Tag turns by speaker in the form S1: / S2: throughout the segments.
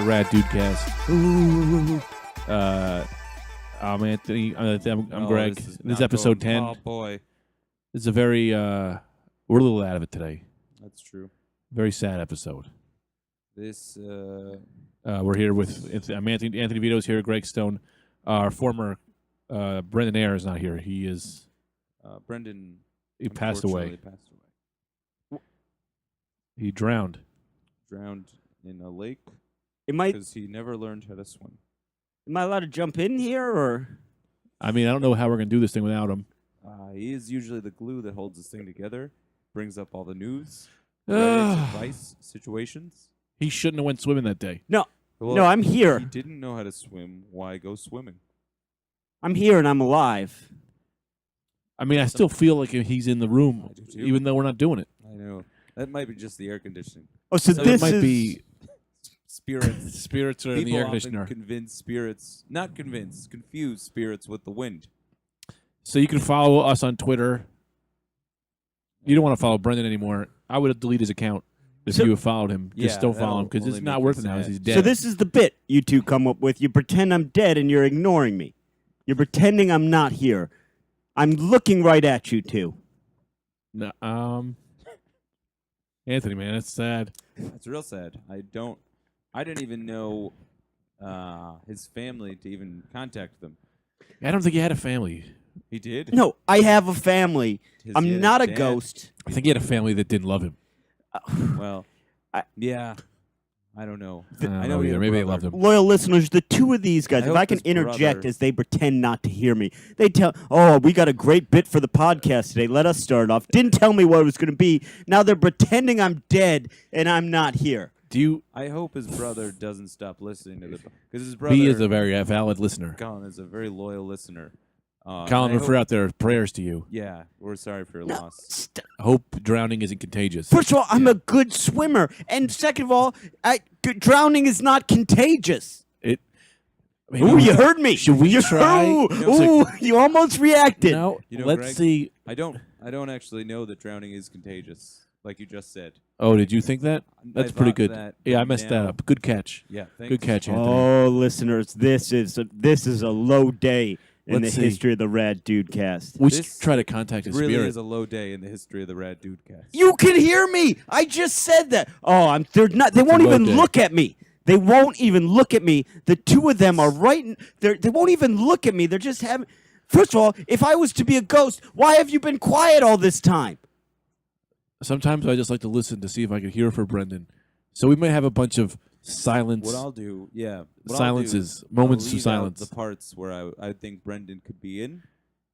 S1: Rad Dudecast. I'm Anthony. I'm Greg. This is episode 10.
S2: Oh, boy.
S1: It's a very, we're a little out of it today.
S2: That's true.
S1: Very sad episode.
S2: This,
S1: we're here with, I'm Anthony Devito's here, Greg Stone. Our former, Brendan Eyre is not here. He is,
S2: Brendan,
S1: he passed away. He drowned.
S2: Drowned in a lake
S3: Am I
S2: because he never learned how to swim.
S3: allowed to jump in here, or?
S1: I mean, I don't know how we're going to do this thing without him.
S2: He is usually the glue that holds this thing together, brings up all the news, advice, situations.
S1: He shouldn't have went swimming that day.
S3: No,
S2: Well,
S3: no, I'm here.
S2: He didn't know how to swim. Why go swimming?
S3: I'm here and I'm alive.
S1: I mean, I still feel like he's in the room,
S2: I do too.
S1: even though we're not doing it.
S2: I know. That might be just the air conditioning.
S3: Oh, so
S1: So
S3: this
S1: it might
S3: is
S1: be
S2: Spirits.
S1: spirits are in the
S2: People
S1: air
S2: often
S1: conditioner.
S2: convince spirits, not convince, confuse spirits with the wind.
S1: So you can follow us on Twitter. You don't want to follow Brendan anymore. I would delete his account if
S3: So-
S1: you have followed him. Just
S2: Yeah,
S1: don't follow him
S2: that'll
S1: because it's
S2: only
S1: not
S2: make
S1: worth
S2: you
S1: it now.
S2: sad.
S1: He's dead.
S3: So this is the bit you two come up with. You pretend I'm dead and you're ignoring me. You're pretending I'm not here. I'm looking right at you two.
S1: No, Anthony, man, it's sad.
S2: That's real sad. I didn't even know his family to even contact them.
S1: I don't think he had a family.
S2: He did?
S3: No, I have a family.
S2: He
S3: I'm
S2: had
S3: not a
S2: dad?
S3: ghost.
S1: I think he had a family that didn't love him.
S2: Well, yeah. I don't know.
S1: I don't
S2: I
S1: know
S2: know he
S1: either.
S2: had a
S1: Maybe they
S2: brother.
S1: loved him.
S3: Loyal listeners, the two of these guys,
S2: I
S3: if
S2: hope
S3: I can
S2: his
S3: interject
S2: brother-
S3: as they pretend not to hear me, they tell, oh, we got a great bit for the podcast today. Let us start off. Didn't tell me what it was going to be. Now they're pretending I'm dead and I'm not here.
S1: Do you?
S2: I hope his brother doesn't stop listening to the because his brother
S1: He is a very valid listener.
S2: Colin is a very loyal listener.
S1: Colin,
S2: I
S1: we're
S2: hope-
S1: out there. Prayers to you.
S2: Yeah, we're sorry for your
S3: No,
S2: loss.
S1: Hope drowning isn't contagious.
S3: First of all, I'm a good swimmer. And second of all, drowning is not contagious. Ooh, you heard me.
S1: Should we try?
S3: Ooh, you almost reacted.
S1: No.
S2: You know,
S1: Let's
S2: Greg,
S1: see.
S2: I don't actually know that drowning is contagious, like you just said.
S1: Oh, did you think that? That's
S2: I
S1: pretty
S2: thought
S1: good.
S2: that,
S1: Yeah, I
S2: but
S1: messed that
S2: now-
S1: up. Good catch.
S2: Yeah, thanks.
S1: Good catch, Anthony.
S3: Oh, listeners, this is a low day in
S1: Let's
S3: the
S1: see.
S3: history of the Rad Dudecast.
S1: We should
S2: This
S1: try to contact
S2: It
S1: his
S2: really
S1: spirit.
S2: is a low day in the history of the Rad Dudecast.
S3: You can hear me. I just said that. Oh, they're not. They
S1: It's a
S3: won't
S1: low
S3: even
S1: day.
S3: look at me. They won't even look at me. The two of them are right. They won't even look at me. They're just having. First of all, if I was to be a ghost, why have you been quiet all this time?
S1: Sometimes I just like to listen to see if I can hear for Brendan. So we might have a bunch of silence.
S2: What I'll do, yeah. what I'll
S1: Silences,
S2: do,
S1: moments
S2: I'll
S1: of
S2: leave out
S1: silence.
S2: The parts where I think Brendan could be in.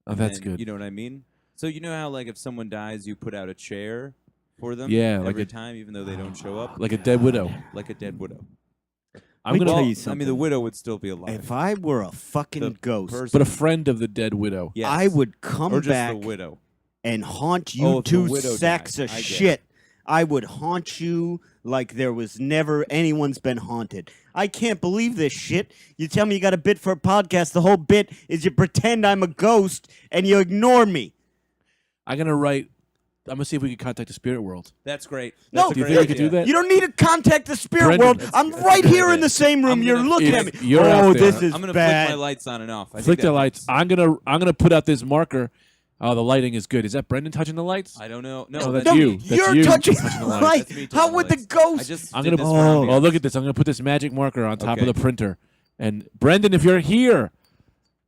S1: Oh,
S2: and
S1: that's
S2: then,
S1: good.
S2: You know what I mean? So you know how, like, if someone dies, you put out a chair for them
S1: Yeah, like
S2: every
S1: a-
S2: time, even though they don't show up?
S1: Like a dead widow.
S2: Like a dead widow.
S1: I'm
S3: Let me
S1: gonna.
S3: tell
S2: Well,
S3: you
S2: I
S3: something.
S2: mean, the widow would still be alive.
S3: If I were a fucking
S2: The
S3: ghost,
S2: person-
S1: But a friend of the dead widow.
S2: Yes.
S3: I would come
S2: or just
S3: back
S2: the widow.
S3: and haunt you
S2: Oh, if the
S3: two
S2: widow
S3: sacks
S2: died.
S3: of
S2: I get
S3: shit. I would haunt you like there was never anyone's been haunted. I can't believe this shit. You tell me you got a bit for a podcast. The whole bit is you pretend I'm a ghost and you ignore me.
S1: I'm gonna see if we can contact the spirit world.
S2: That's great.
S3: No,
S2: That's a
S1: Do you
S2: great
S1: think we could
S2: idea.
S1: do that?
S3: You don't need to contact the spirit
S1: Brendan,
S3: world.
S1: that's-
S3: I'm
S2: that's
S3: right
S2: a good
S3: here in
S2: idea.
S3: the same room.
S2: I'm
S3: You're
S2: gonna-
S3: looking
S1: if
S3: at me.
S1: you're out
S3: Oh,
S1: there-
S3: this is
S2: I'm gonna
S3: bad.
S2: flick my lights on and off. I
S1: Flick
S2: think
S1: the
S2: that
S1: lights.
S2: helps.
S1: I'm gonna put out this marker. Oh, the lighting is good. Is that Brendan touching the lights?
S2: I don't know.
S1: No,
S2: No,
S1: that's
S3: No,
S1: you. That's
S3: you're
S1: you
S3: touching
S1: touching the
S3: the
S1: light.
S3: light.
S2: That's me touching
S3: How
S2: the
S3: would the
S2: lights. I
S3: ghost?
S2: just
S1: I'm
S2: did
S1: gonna.
S2: this for
S1: Oh,
S2: ambiance.
S1: look at this. I'm gonna put this magic marker on top
S2: Okay.
S1: of the printer. And Brendan, if you're here,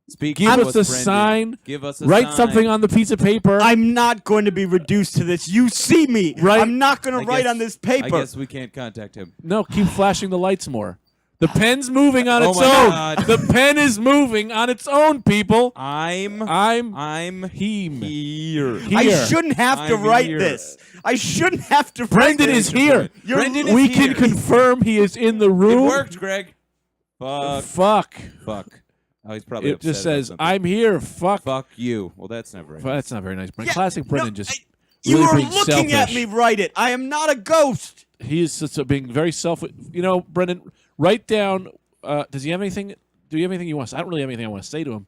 S2: Speaking
S1: give
S2: of
S1: us a
S2: Brendan,
S1: sign.
S2: Give us a
S1: Write
S2: sign.
S1: something on the piece of paper.
S3: I'm not going to be reduced to this. You see me.
S1: Right.
S3: I'm not going
S2: I
S3: to write
S2: guess-
S3: on this
S2: I
S3: paper.
S2: guess we can't contact him.
S1: No, keep flashing the lights more. The pen's moving on
S2: Oh
S1: its
S2: my
S1: own.
S2: God.
S1: The pen is moving on its own, people.
S2: I'm
S1: I'm
S2: here.
S1: here.
S3: I shouldn't have to
S2: I'm
S3: write
S2: here.
S3: this. I shouldn't have to.
S1: Brendan
S3: write
S1: is
S3: this.
S1: here.
S3: You're-
S2: Brendan is
S1: We
S2: here.
S1: can confirm he is in the
S2: It
S1: room.
S2: worked, Greg. Fuck.
S1: Fuck.
S2: Oh, he's probably
S1: It just
S2: upset about
S1: says,
S2: something.
S1: "I'm here." Fuck.
S2: Fuck you. Well, that's not very
S1: Well,
S2: nice.
S1: that's not very nice.
S3: Yeah,
S1: Classic Brendan
S3: no,
S1: just
S3: You
S1: really
S3: are
S1: being
S3: looking at
S1: selfish.
S3: me. Write it. I am not a ghost.
S1: He is such a being very selfish. You know, Brendan, write down. Does he have anything? Do you have anything you want? I don't really have anything I want to say to him.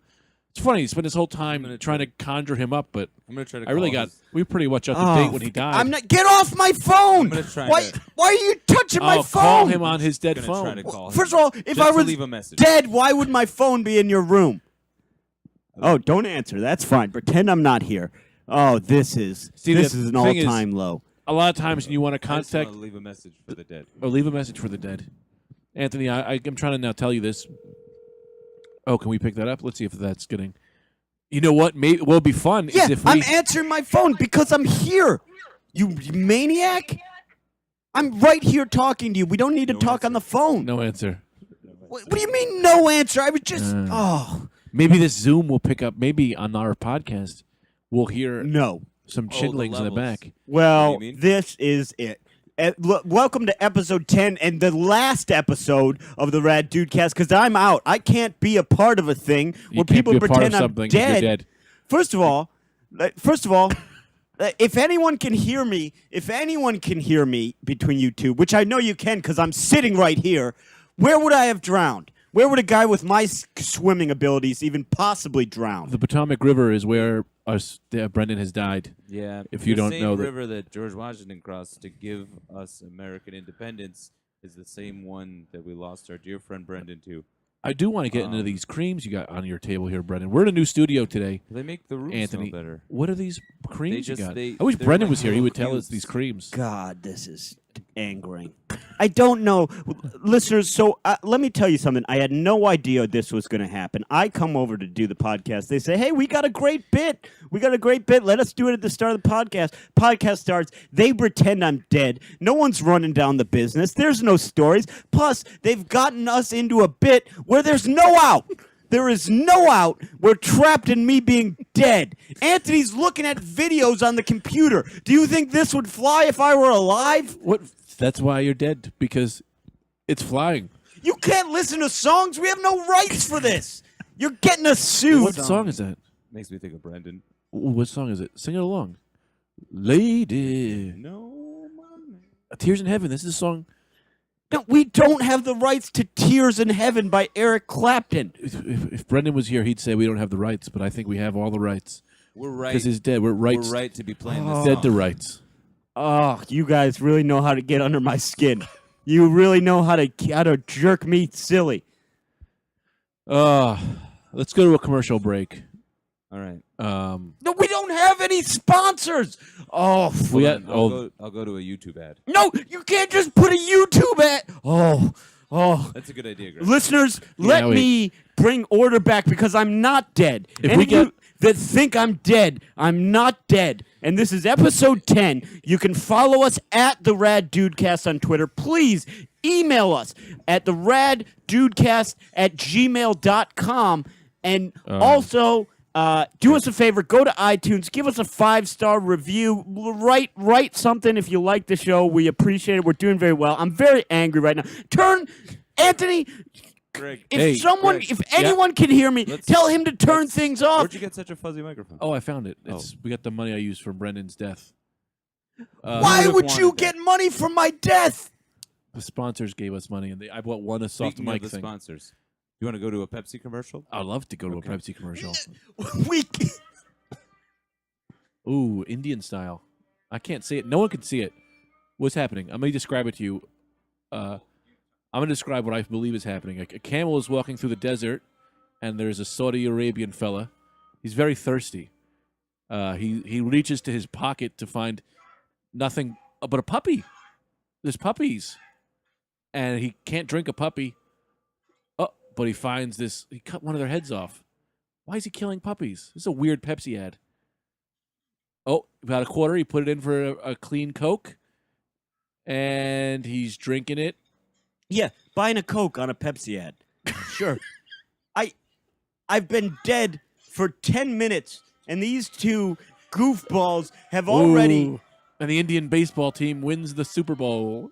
S1: It's funny. He spent his whole time
S2: gonna
S1: trying to conjure him up, but
S2: I'm gonna try to.
S1: I really
S2: call
S1: got.
S2: his-
S1: We pretty much up to date when he died.
S3: I'm not. Get off my phone!
S2: I'm gonna try
S3: Why?
S2: to-
S3: Why are you touching my phone?
S1: Call him on his dead
S2: Gonna
S1: phone.
S2: try to call him.
S3: First of all, if
S2: Just
S3: I
S2: to
S3: was
S2: leave a message.
S3: dead, why would my phone be in your room? Oh, don't answer. That's fine. Pretend I'm not here. Oh, this is
S1: See,
S3: this
S1: the
S3: is an
S1: thing is-
S3: all-time low.
S1: A lot of times, you want to
S2: I just wanna
S1: contact
S2: leave a message for the dead.
S1: or leave a message for the dead. Anthony, I'm trying to now tell you this. Oh, can we pick that up? Let's see if that's getting. You know what? Maybe what'll be fun
S3: Yeah,
S1: is if we.
S3: I'm answering my phone because I'm here. You maniac! I'm right here talking to you. We don't need to
S2: No
S3: talk on the phone.
S1: no answer.
S3: What do you mean no answer? I was just oh
S1: Maybe this Zoom will pick up. Maybe on our podcast, we'll hear
S3: no.
S1: some
S2: the
S1: chittlings in the
S2: levels.
S1: back.
S3: Well,
S2: What do you mean?
S3: this is it. Welcome to episode 10 and the last episode of the Rad Dudecast because I'm out. I can't be a part of a thing
S1: You
S3: where
S1: can't
S3: people
S1: be a part
S3: pretend
S1: of
S3: I'm
S1: something if you're dead.
S3: First of all, if anyone can hear me, between you two, which I know you can because I'm sitting right here, where would I have drowned? Where would a guy with my swimming abilities even possibly drown?
S1: The Potomac River is where Brendan has died.
S2: Yeah.
S1: If you
S2: the
S1: don't
S2: same
S1: know that-
S2: river that George Washington crossed to give us American independence is the same one that we lost our dear friend Brendan to.
S1: I do want to get into these creams you got on your table here, Brendan. We're in a new studio today.
S2: They make the room
S1: Anthony,
S2: smell better.
S1: what are these creams you
S2: just-
S1: got?
S2: they-
S1: I wish
S2: they're
S1: Brendan
S2: like
S1: was here. He
S2: little
S1: would tell us
S2: cubes.
S1: these creams.
S3: God, this is angering. I don't know. Listeners, so let me tell you something. I had no idea this was going to happen. I come over to do the podcast. They say, hey, we got a great bit. Let us do it at the start of the podcast. Podcast starts. They pretend I'm dead. No one's running down the business. There's no stories. Plus, they've gotten us into a bit where there's no out. There is no out. We're trapped in me being dead. Anthony's looking at videos on the computer. Do you think this would fly if I were alive?
S1: What? That's why you're dead, because it's flying.
S3: You can't listen to songs. We have no rights for this. You're getting us sued.
S1: What song is that?
S2: Makes me think of Brendan.
S1: What song is it? Sing it along. Lady.
S2: No money.
S1: Tears in Heaven. This is a song.
S3: No, we don't have the rights to Tears in Heaven by Eric Clapton.
S1: If Brendan was here, he'd say we don't have the rights, but I think we have all the rights.
S2: We're right.
S1: Because he's dead. We're rights.
S2: We're right to be playing this
S1: Dead
S2: song.
S1: to rights.
S3: Oh, you guys really know how to get under my skin. You really know how to jerk me silly.
S1: Let's go to a commercial break.
S2: All right.
S3: No, we don't have any sponsors. Oh,
S1: We got.
S2: I'll go to a YouTube ad.
S3: no, you can't just put a YouTube ad. Oh.
S2: That's a good idea, Greg.
S3: Listeners, let
S1: wait.
S3: me bring order back because I'm not dead.
S1: If
S3: Any
S1: we
S3: of you
S1: get-
S3: that think I'm dead, I'm not dead. And this is episode 10. You can follow us at the Rad Dudecast on Twitter. Please email us at the raddudecast@gmail.com. And also, do us a favor. Go to iTunes. Give us a 5-star review. Write something if you like the show. We appreciate it. We're doing very well. I'm very angry right now. Anthony,
S2: Greg,
S3: if
S1: Greg.
S3: if anyone can hear me,
S2: Let's-
S3: tell him to turn things off.
S2: where'd you get such a fuzzy microphone?
S1: Oh, I found it. We got the money I used for Brendan's death.
S3: Why
S2: would've
S3: would you
S2: wanted
S3: get money from my death?
S1: The sponsors gave us money, and I bought one a soft
S2: Speaking
S1: mic
S2: of the
S1: thing.
S2: sponsors, you want to go to a Pepsi commercial?
S1: I'd love to go to
S2: Okay.
S1: a Pepsi commercial.
S3: We
S1: Ooh, Indian style. I can't see it. No one can see it. What's happening? I'm going to describe it to you. I'm going to describe what I believe is happening. A camel is walking through the desert, and there's a Saudi Arabian fella. He's very thirsty. He reaches to his pocket to find nothing but a puppy. There's puppies. And he can't drink a puppy. Oh, but he finds this. He cut one of their heads off. Why is he killing puppies? This is a weird Pepsi ad. Oh, about a quarter. He put it in for a clean Coke. And he's drinking it.
S3: Yeah, buying a Coke on a Pepsi ad. Sure. I've been dead for 10 minutes, and these two goofballs have already.
S1: Ooh. And the Indian baseball team wins the Super Bowl.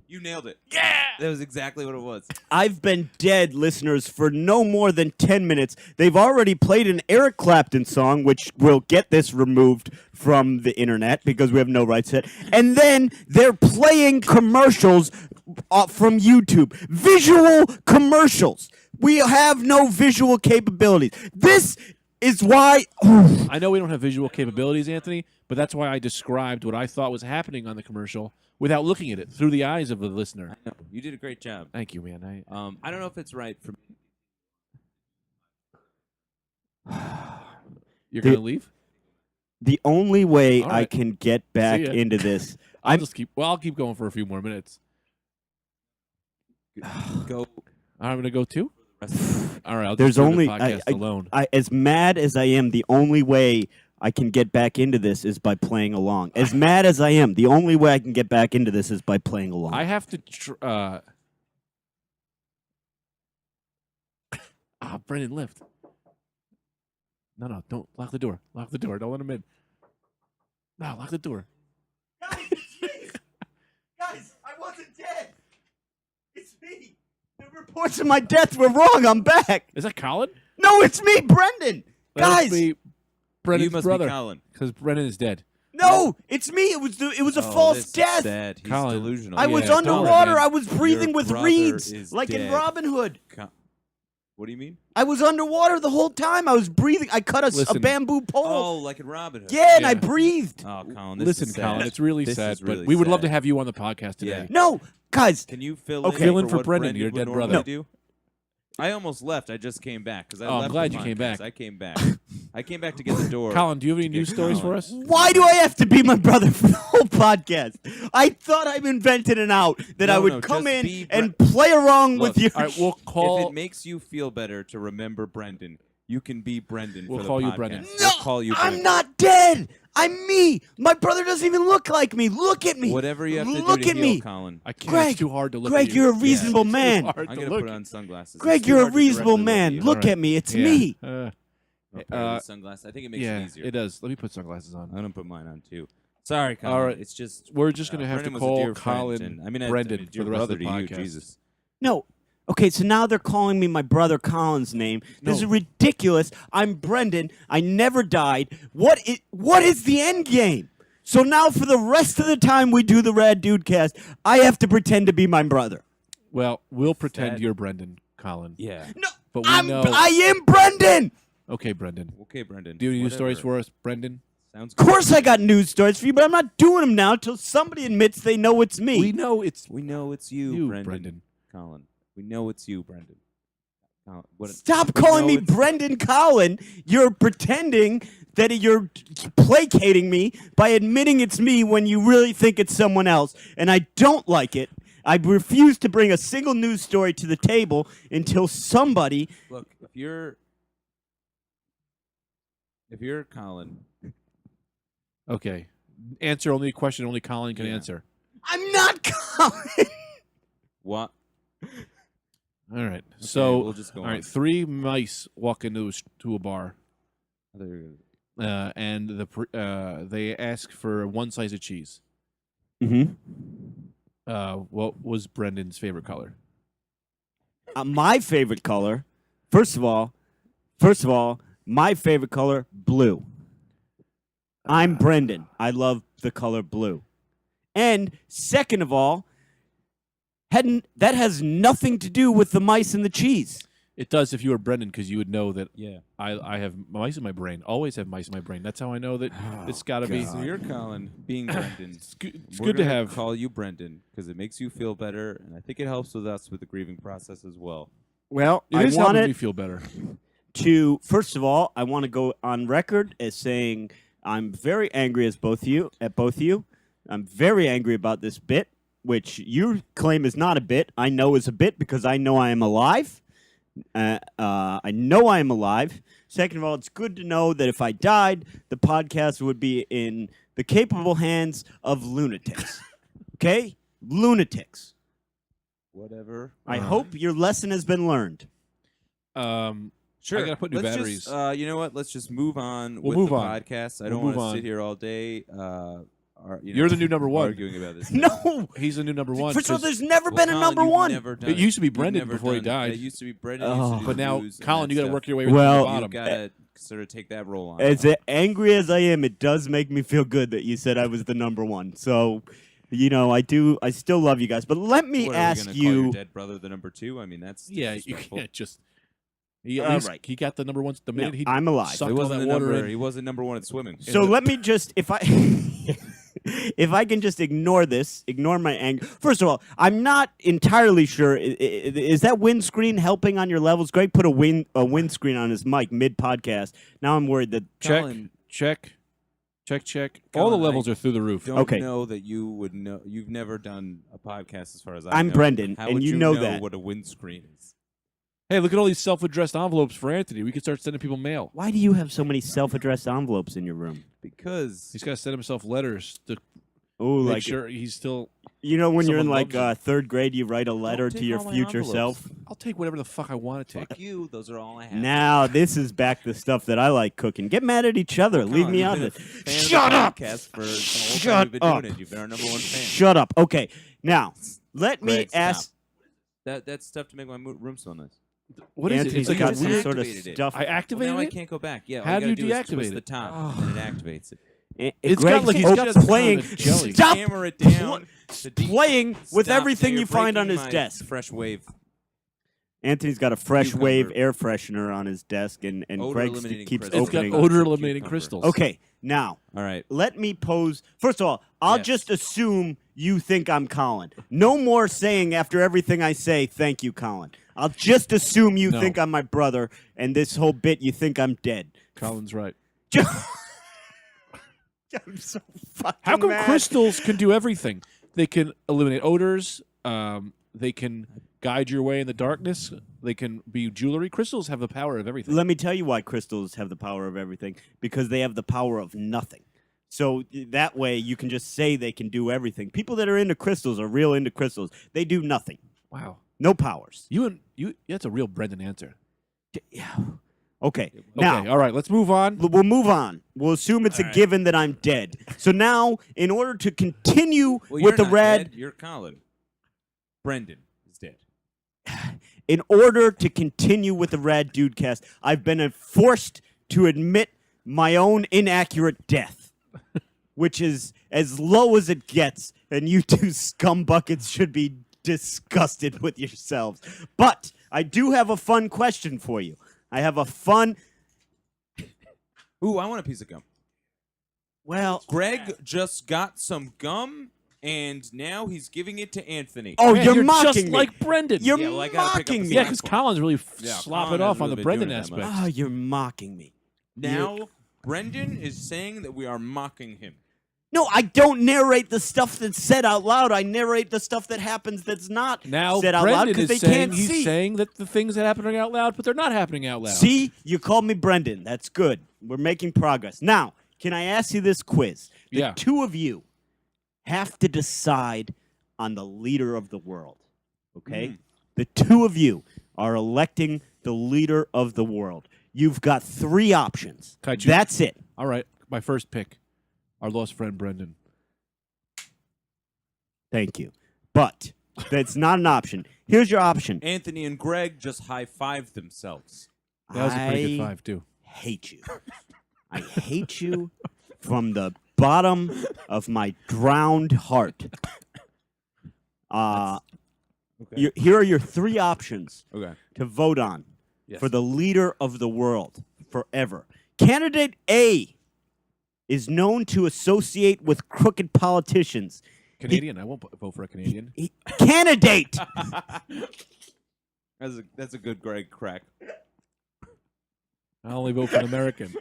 S2: You nailed it. Yeah! That was exactly what it was.
S3: I've been dead, listeners, for no more than 10 minutes. They've already played an Eric Clapton song, which will get this removed from the internet because we have no rights to it. And then they're playing commercials from YouTube. Visual commercials. We have no visual capabilities. This is why.
S1: I know we don't have visual capabilities, Anthony, but that's why I described what I thought was happening on the commercial without looking at it through the eyes of the listener.
S2: I know. You did a great job.
S1: Thank you, man.
S2: I don't know if it's right for me.
S1: You're going to leave?
S3: The only way
S1: All
S3: I
S1: right.
S3: can get back
S1: See ya.
S3: into this,
S1: I'll keep going for a few more minutes.
S2: Go.
S1: I'm going to go too? All right, I'll
S3: There's
S1: just do
S3: only
S1: the podcast alone.
S3: as mad as I am, the only way I can get back into this is by playing along. As mad as I am, the only way I can get back into this is by playing along.
S1: I have to. Brendan, lift. No, don't lock the door. Lock the door. Don't let him in. No, lock the door.
S3: Guys, it's me. Guys, I wasn't dead. It's me. The reports of my death were wrong. I'm back.
S1: Is that Colin?
S3: No, it's me, Brendan.
S1: That must
S3: Guys,
S1: be Brendan's
S2: You must
S1: brother.
S2: be Colin.
S1: Because Brendan is dead.
S3: no, it's me. It was a false
S2: this is
S3: death.
S2: sad. He's
S1: Colin.
S2: delusional.
S3: I was
S1: Yeah, don't
S3: underwater.
S1: worry,
S3: I was breathing
S2: Your
S3: with
S2: brother
S3: reeds,
S2: is
S3: like in
S2: dead.
S3: Robin Hood.
S2: What do you mean?
S3: I was underwater the whole time. I was breathing. I cut a
S1: Listen.
S3: bamboo pole.
S2: Oh, like in Robin Hood.
S3: Yeah, and I
S1: Yeah.
S3: breathed.
S2: Oh, Colin, this
S1: Listen,
S2: is sad.
S1: Colin, it's really
S2: This
S1: sad,
S2: is really
S1: but we would love to
S2: sad.
S1: have you on the podcast today.
S2: Yeah.
S3: No, guys.
S2: Can you fill
S3: Okay.
S2: in
S1: Fill in for
S2: what
S1: Brendan, your
S2: would
S1: dead
S2: normally
S1: brother.
S2: Do? I almost left. I just came back because I
S1: Oh, I'm
S2: left
S1: glad
S2: the
S1: you came
S2: podcast.
S1: back.
S2: I came back. I came back to get the door.
S1: Colin, do you have any
S2: to get
S1: news stories
S2: Colin.
S1: for us?
S3: Why do I have to be my brother for the whole podcast? I thought I invented an out that I
S2: No,
S3: would
S2: no,
S3: come
S2: just
S3: in
S2: be
S3: and play along
S2: Look,
S3: with you.
S1: All right, we'll
S2: If
S1: call.
S2: it makes you feel better to remember Brendan, you can be Brendan
S1: We'll
S2: for the
S1: call you
S2: podcast.
S1: Brendan.
S3: No,
S2: We'll call you Brendan.
S3: I'm not dead. I'm me. My brother doesn't even look like me. Look at me.
S2: Whatever you have to
S3: Look
S2: do to
S3: at
S2: heal,
S3: me.
S2: Colin.
S1: I can't.
S3: Greg,
S1: It's too hard to look
S3: Greg,
S1: at you.
S3: you're a reasonable
S1: It's too
S3: man.
S1: hard
S2: I'm
S1: to
S2: going to
S1: look
S2: put
S1: at.
S2: on sunglasses.
S3: Greg,
S2: It's too
S3: you're a
S2: hard to
S3: reasonable
S2: directly look
S3: man.
S2: at you.
S3: Look
S1: Alright.
S3: at me. It's
S1: Yeah.
S3: me.
S2: A pair of sunglasses. I think it makes
S1: Yeah,
S2: it easier.
S1: it does. Let me put sunglasses on.
S2: I'm going to put mine on too. Sorry, Colin.
S1: All right.
S2: It's just
S1: We're just gonna have
S2: Brendan
S1: to
S2: was a
S1: call
S2: dear friend,
S1: Colin
S2: and- I mean,
S1: Brendan
S2: dear
S1: for the rest of
S2: brother
S1: the
S2: to you,
S1: podcast.
S2: Jesus.
S3: No. Okay, so now they're calling me my brother Colin's name. This is
S1: No.
S3: ridiculous. I'm Brendan. I never died. What is the end game? So now for the rest of the time we do the Rad Dudecast, I have to pretend to be my brother.
S1: Well, we'll pretend
S2: That-
S1: you're Brendan, Colin.
S2: Yeah.
S3: No,
S1: But we know.
S3: I am Brendan.
S1: Okay, Brendan.
S2: Okay, Brendan.
S1: Do you have any news stories
S2: Whatever.
S1: for us, Brendan?
S2: Sounds
S3: Of
S2: good.
S3: course I got news stories for you, but I'm not doing them now until somebody admits they know it's me.
S1: We know it's
S2: We know it's you,
S1: you,
S2: Brendan.
S1: Brendan.
S2: Colin. We know it's you, Brendan. Colin,
S3: Stop
S2: we
S3: calling
S2: know
S3: me
S2: it's-
S3: Brendan Colin. You're pretending that you're placating me by admitting it's me when you really think it's someone else. And I don't like it. I refuse to bring a single news story to the table until somebody.
S2: Look, if you're Colin,
S1: okay. Answer only question only Colin can
S2: Yeah.
S1: answer.
S3: I'm not Colin.
S2: what?
S1: All right. So,
S2: we'll just go
S1: all
S2: on.
S1: right. 3 mice walk into to a bar,
S2: Other-
S1: and they ask for 1 slice of cheese.
S3: Mm-hmm.
S1: What was Brendan's favorite color?
S3: My favorite color, first of all, my favorite color, blue. I'm Brendan. I love the color blue. And second of all, that has nothing to do with the mice and the cheese.
S1: It does if you were Brendan, because you would know that
S2: Yeah.
S1: I have mice in my brain. Always have mice in my brain. That's how I know that it's got to be.
S2: So you're Colin, being Brendan.
S1: It's
S2: We're
S1: good to
S2: gonna
S1: have.
S2: call you Brendan because it makes you feel better, and I think it helps with us with the grieving process as well.
S3: Well,
S1: It
S3: I
S1: is helping me
S3: wanted
S1: feel better.
S3: to, first of all, I want to go on record as saying I'm very angry at both of you. I'm very angry about this bit, which you claim is not a bit. I know is a bit because I know I am alive. I know I am alive. Second of all, it's good to know that if I died, the podcast would be in the capable hands of lunatics. Okay? Lunatics.
S2: Whatever.
S3: I hope your lesson has been learned.
S2: Sure.
S1: I gotta put new
S2: Let's
S1: batteries.
S2: Just, you know what? Let's just move on
S1: We'll
S2: with
S1: move
S2: the
S1: on.
S2: podcast. I
S1: We'll
S2: don't want
S1: move
S2: to
S1: on.
S2: sit here all day.
S1: You're the new number 1.
S2: Arguing about this.
S3: No!
S1: He's the new number 1.
S3: First of all,
S1: 'cause-
S3: there's never
S2: Well,
S3: been a
S2: Colin,
S3: number
S2: you've
S3: 1.
S2: never done
S1: It used to be
S2: You've
S1: Brendan
S2: never
S1: before he
S2: done-
S1: died.
S2: It used to be Brendan.
S3: Oh.
S2: Used to do
S1: but now,
S2: news and
S1: Colin,
S2: that
S1: you got to
S2: stuff.
S1: work your way to
S3: Well,
S1: the
S2: You
S1: bottom.
S2: gotta sort of take that role on.
S3: As angry as I am, it does make me feel good that you said I was the number 1. So, I still love you guys. But let me
S2: What, are we
S3: ask
S2: gonna call your
S3: you.
S2: dead brother the number 2? I mean, that's
S1: Yeah, you
S2: disrespectful.
S1: can't just. He at
S3: All
S1: least
S3: right.
S1: he got the number one. The
S3: No,
S1: minute he
S3: I'm alive.
S1: sucked
S2: He
S1: all
S2: wasn't
S1: that
S2: the
S1: water
S2: number.
S1: in.
S2: He wasn't number one at swimming.
S3: So let me just, if I if I can just ignore my anger. First of all, I'm not entirely sure. Is that windscreen helping on your levels? Greg put a windscreen on his mic mid podcast. Now I'm worried that
S2: Colin,
S1: Check. All the
S2: Colin,
S1: levels are through the roof.
S2: don't
S3: Okay.
S2: know that you would know. You've never done a podcast, as far as I
S3: I'm
S2: know.
S3: Brendan,
S2: How
S3: and
S2: would
S3: you
S2: you
S3: know that.
S2: what a windscreen is?
S1: Hey, look at all these self-addressed envelopes for Anthony. We could start sending people mail.
S3: why do you have so many self-addressed envelopes in your room?
S2: Because
S1: He's got to send himself letters to
S3: Oh,
S1: make
S3: like
S1: sure he's still.
S3: you know when you're in
S1: someone
S3: like
S1: loves him.
S3: third grade, you write a letter to
S2: take
S3: your
S2: all my
S3: future
S2: envelopes.
S3: self.
S1: I'll take whatever the fuck I want to take.
S2: fuck you. Those are all I have.
S3: Now this is back the stuff that I like cooking. Get mad at each other. Leave
S2: Colin,
S3: me
S2: you've
S3: out
S2: been
S3: of
S2: a
S3: it.
S2: fan of the
S3: Shut up!
S2: podcast for the whole
S3: Shut
S2: time you've been
S3: up!
S2: doing it. You've been our number one fan.
S3: Shut up. Okay, now let me
S2: Greg, stop.
S3: ask.
S2: That's stuff to make my room smell nice.
S1: What is
S3: Anthony's
S1: it? It's like
S3: got
S1: a
S3: some
S1: weird.
S3: sort of
S2: activated it.
S3: stuff.
S1: I activated
S2: Well, now I
S1: it.
S2: can't go back. Yeah.
S1: How
S2: all
S1: do
S2: you
S1: you
S2: gotta do is twist
S1: deactivate
S2: the
S1: it?
S2: top, and it activates it.
S1: It's
S3: Greg's
S1: got like he's got
S2: just
S3: playing.
S1: kind of jelly.
S3: Stop
S2: Hammer it down.
S3: playing with
S2: Stop.
S3: everything
S2: Now
S3: you
S2: you're
S3: find on
S2: breaking
S3: his
S2: my
S3: desk.
S2: Fresh wave.
S3: Anthony's got a fresh
S2: Cucumber.
S3: wave air freshener on his desk, and
S2: Odor
S3: Greg
S2: eliminating
S3: keeps
S2: crystals.
S1: It's got
S3: opening.
S1: odor eliminating
S2: Cucumber.
S1: crystals.
S3: Okay, now
S2: All right.
S3: let me pose. First of all, I'll
S2: Yes.
S3: just assume you think I'm Colin. No more saying after everything I say, thank you, Colin. I'll just assume you
S1: No.
S3: think I'm my brother, and this whole bit you think I'm dead.
S1: Colin's right.
S3: I'm so fucking
S1: How come
S3: mad.
S1: crystals can do everything? They can eliminate odors. They can guide your way in the darkness. They can be jewelry. Crystals have the power of everything.
S3: Let me tell you why crystals have the power of everything. Because they have the power of nothing. So that way you can just say they can do everything. People that are into crystals are real into crystals. They do nothing.
S1: Wow.
S3: No powers.
S1: You. That's a real Brendan answer.
S3: Yeah. Okay. Now,
S1: Okay. All right. Let's move on.
S3: we'll move on. We'll assume it's a given that I'm dead. So now, in order to continue
S2: Well,
S3: with the
S2: you're not
S3: Rad,
S2: dead. You're Colin. Brendan is dead.
S3: in order to continue with the Rad Dudecast, I've been forced to admit my own inaccurate death, which is as low as it gets, and you two scumbuckets should be disgusted with yourselves. But I do have a fun question for you. I have a fun.
S2: Ooh, I want a piece of gum.
S3: Well,
S2: Greg just got some gum, and now he's giving it to Anthony.
S3: oh,
S1: Man,
S3: you're mocking
S1: just
S3: me.
S1: like Brendan.
S3: You're
S2: Yeah, well, I gotta pick up
S3: mocking
S2: the
S3: me.
S1: Yeah, because Colin's really
S2: Yeah,
S1: slop
S2: Colin
S1: it off
S2: hasn't
S1: on the
S2: really been
S1: Brendan
S2: doing it that
S1: aspect.
S2: much.
S3: Oh, you're mocking me.
S2: Now, Brendan is saying that we are mocking him.
S3: No, I don't narrate the stuff that's said out loud. I narrate the stuff that happens that's not
S1: Now
S3: said out loud
S1: Brendan
S3: because they
S1: is saying
S3: can't
S1: he's
S3: see.
S1: saying that the things that are happening out loud, but they're not happening out loud.
S3: See, you called me Brendan. That's good. We're making progress. Now, can I ask you this quiz? The
S1: Yeah.
S3: two of you have to decide on the leader of the world. Okay? The two of you are electing the leader of the world. You've got three options.
S1: Can I choose?
S3: That's it.
S1: All right, my first pick, our lost friend Brendan.
S3: Thank you. But that's not an option. Here's your option.
S2: Anthony and Greg just high-fived themselves.
S1: That was a pretty good
S3: I
S1: five too.
S3: hate you. I hate you from the bottom of my drowned heart.
S2: Okay.
S3: Here are your three options
S2: Okay.
S3: to vote on
S1: Yes.
S3: for the leader of the world forever. Candidate A is known to associate with crooked politicians.
S1: Canadian. I won't vote for a Canadian.
S3: Candidate!
S2: That's a good Greg crack.
S1: I only vote for an American.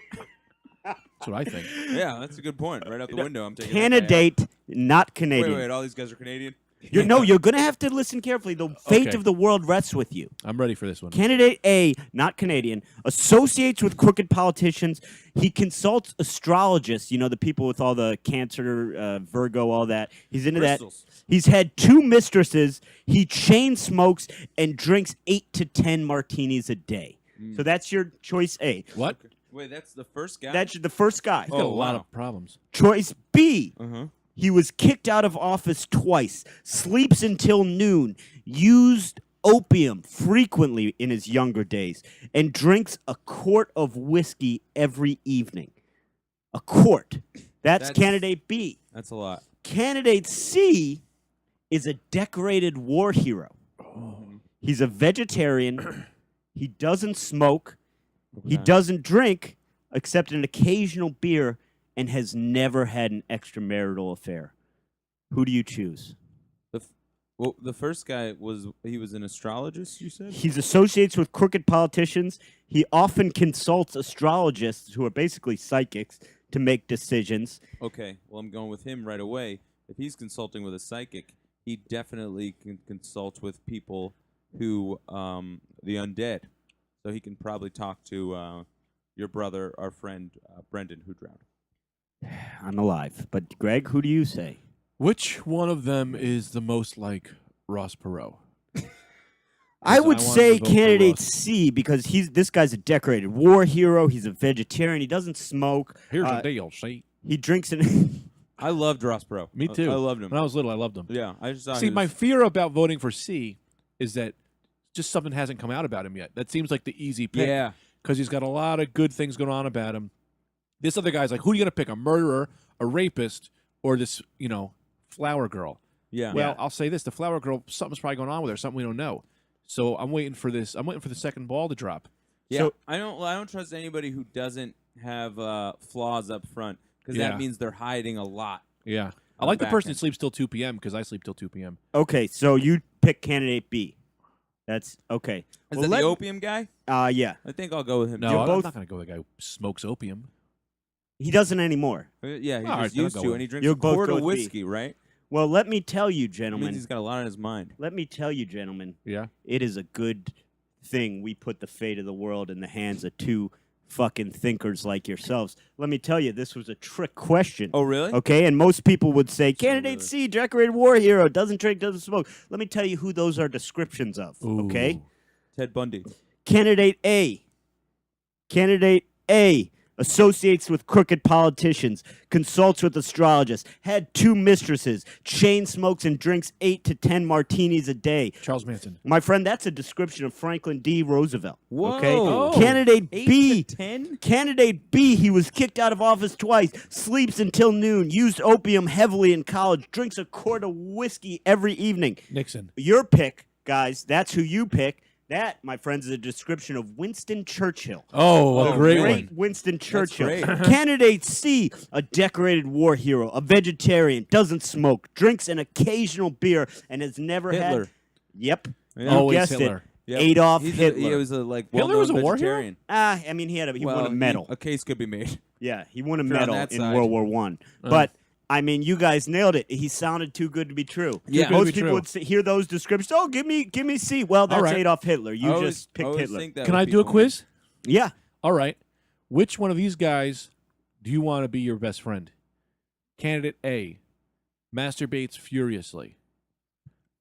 S1: That's what I think.
S2: Yeah, that's a good point. Right out the window, I'm taking that guy out.
S3: Candidate, not Canadian.
S2: Wait, all these guys are Canadian?
S3: You're going to have to listen carefully. The fate
S1: Okay.
S3: of the world rests with you.
S1: I'm ready for this one.
S3: Candidate A, not Canadian, associates with crooked politicians. He consults astrologists, the people with all the Cancer, Virgo, all that. He's into
S2: Crystals.
S3: that. He's had 2 mistresses. He chain smokes and drinks 8 to 10 martinis a day. So that's your choice A.
S1: What?
S2: Wait, that's the first guy?
S3: That's the first guy.
S1: He's got a lot
S2: wow.
S1: of problems.
S3: Choice B.
S2: Uh-huh.
S3: He was kicked out of office twice, sleeps until noon, used opium frequently in his younger days, and drinks a quart of whiskey every evening. A quart. That's candidate B.
S2: That's a lot.
S3: Candidate C is a decorated war hero. He's a vegetarian. He doesn't smoke. He
S2: Okay.
S3: doesn't drink except an occasional beer and has never had an extramarital affair. Who do you choose?
S2: Well, the first guy was an astrologist. You said.
S3: He associates with crooked politicians. He often consults astrologists, who are basically psychics, to make decisions.
S2: Okay, well, I'm going with him right away. If he's consulting with a psychic, he definitely can consult with people who, the undead. So he can probably talk to your brother, our friend Brendan, who drowned.
S3: I'm alive. But, Greg, who do you say?
S1: Which one of them is the most like Ross Perot?
S3: I would
S1: I wanted
S3: say
S1: to vote for
S3: candidate
S1: Ross.
S3: C because this guy's a decorated war hero. He's a vegetarian. He doesn't smoke.
S1: Here's the deal, see?
S3: He drinks and
S2: I loved Ross Perot.
S1: Me too.
S2: I loved him.
S1: When I was little, I loved him.
S2: Yeah, I just thought
S1: See,
S2: he
S1: my
S2: was,
S1: fear about voting for C is that just something hasn't come out about him yet. That seems like the easy pick.
S2: yeah.
S1: Because he's got a lot of good things going on about him. This other guy's like, who are you going to pick? A murderer, a rapist, or this, flower girl?
S2: Yeah.
S1: Well, I'll say this. The flower girl, something's probably going on with her, something we don't know. So I'm waiting for this. I'm waiting for the second ball to drop.
S2: Yeah,
S3: So-
S2: I don't trust anybody who doesn't have flaws up front because
S1: Yeah.
S2: that means they're hiding a lot.
S1: Yeah. I
S2: On
S1: like
S2: the
S1: the
S2: back
S1: person
S2: end.
S1: that sleeps till 2 p.m. because I sleep till 2 p.m.
S3: Okay, so you pick candidate B. That's okay.
S2: Is
S3: Well,
S2: that
S3: let-
S2: the opium guy?
S3: Yeah.
S2: I think I'll go with him.
S1: No,
S2: too.
S1: I'm
S3: both-
S1: not going to go with the guy who smokes opium.
S3: He doesn't anymore.
S2: Yeah, he's
S1: All right,
S2: just
S1: then I'll
S2: used
S1: go
S2: to,
S1: with
S2: and he
S1: him.
S2: drinks
S3: You'll
S2: a
S3: both
S2: quart
S3: go
S2: of
S3: with B.
S2: whiskey, right?
S3: Well, let me tell you,
S2: That means
S3: gentlemen.
S2: he's got a lot on his mind.
S3: Let me tell you, gentlemen.
S1: Yeah.
S3: It is a good thing we put the fate of the world in the hands of two fucking thinkers like yourselves. Let me tell you, this was a trick question.
S2: Oh, really?
S3: Okay, and most people would say, candidate
S2: really.
S3: C, decorated war hero, doesn't drink, doesn't smoke. Let me tell you who those are descriptions of. Okay?
S1: Ooh.
S2: Ted Bundy.
S3: Candidate A. Candidate A associates with crooked politicians, consults with astrologists, had 2 mistresses, chain smokes and drinks 8 to 10 martinis a day.
S1: Charles Manson.
S3: My friend, that's a description of Franklin D. Roosevelt. Okay?
S2: Whoa.
S3: Candidate
S2: 8
S3: B.
S2: to 10?
S3: Candidate B, he was kicked out of office twice, sleeps until noon, used opium heavily in college, drinks a quart of whiskey every evening.
S1: Nixon.
S3: Your pick, guys, that's who you pick. That, my friends, is a description of Winston Churchill.
S1: Oh,
S2: Oh,
S1: a great
S2: great.
S1: one.
S3: Winston Churchill.
S2: great.
S3: Candidate C, a decorated war hero, a vegetarian, doesn't smoke, drinks an occasional beer, and has never
S2: Hitler.
S3: had. Yep.
S2: Yeah.
S3: You
S1: Always
S3: guessed
S1: Hitler.
S3: it. Adolf
S2: He
S3: Hitler.
S2: was a
S1: Hitler was a war hero?
S2: vegetarian.
S3: I mean, he won a medal.
S2: A case could be made.
S3: Yeah, he won a
S2: If you're on
S3: medal
S2: that
S3: in
S2: side.
S3: World War One. But I mean, you guys nailed it. He sounded too good to be true.
S2: Yeah. Too good
S1: to
S3: Most
S1: be
S3: people
S1: true.
S3: would hear those descriptions. Oh, give me C. Well, that's
S1: right.
S3: Adolf Hitler. You
S2: I always-
S3: just
S2: I
S3: picked
S2: always
S3: Hitler.
S2: think that
S1: Can
S2: with
S1: I do a
S2: people,
S1: quiz?
S3: Yeah.
S1: All right. Which one of these guys do you want to be your best friend? Candidate A, masturbates furiously,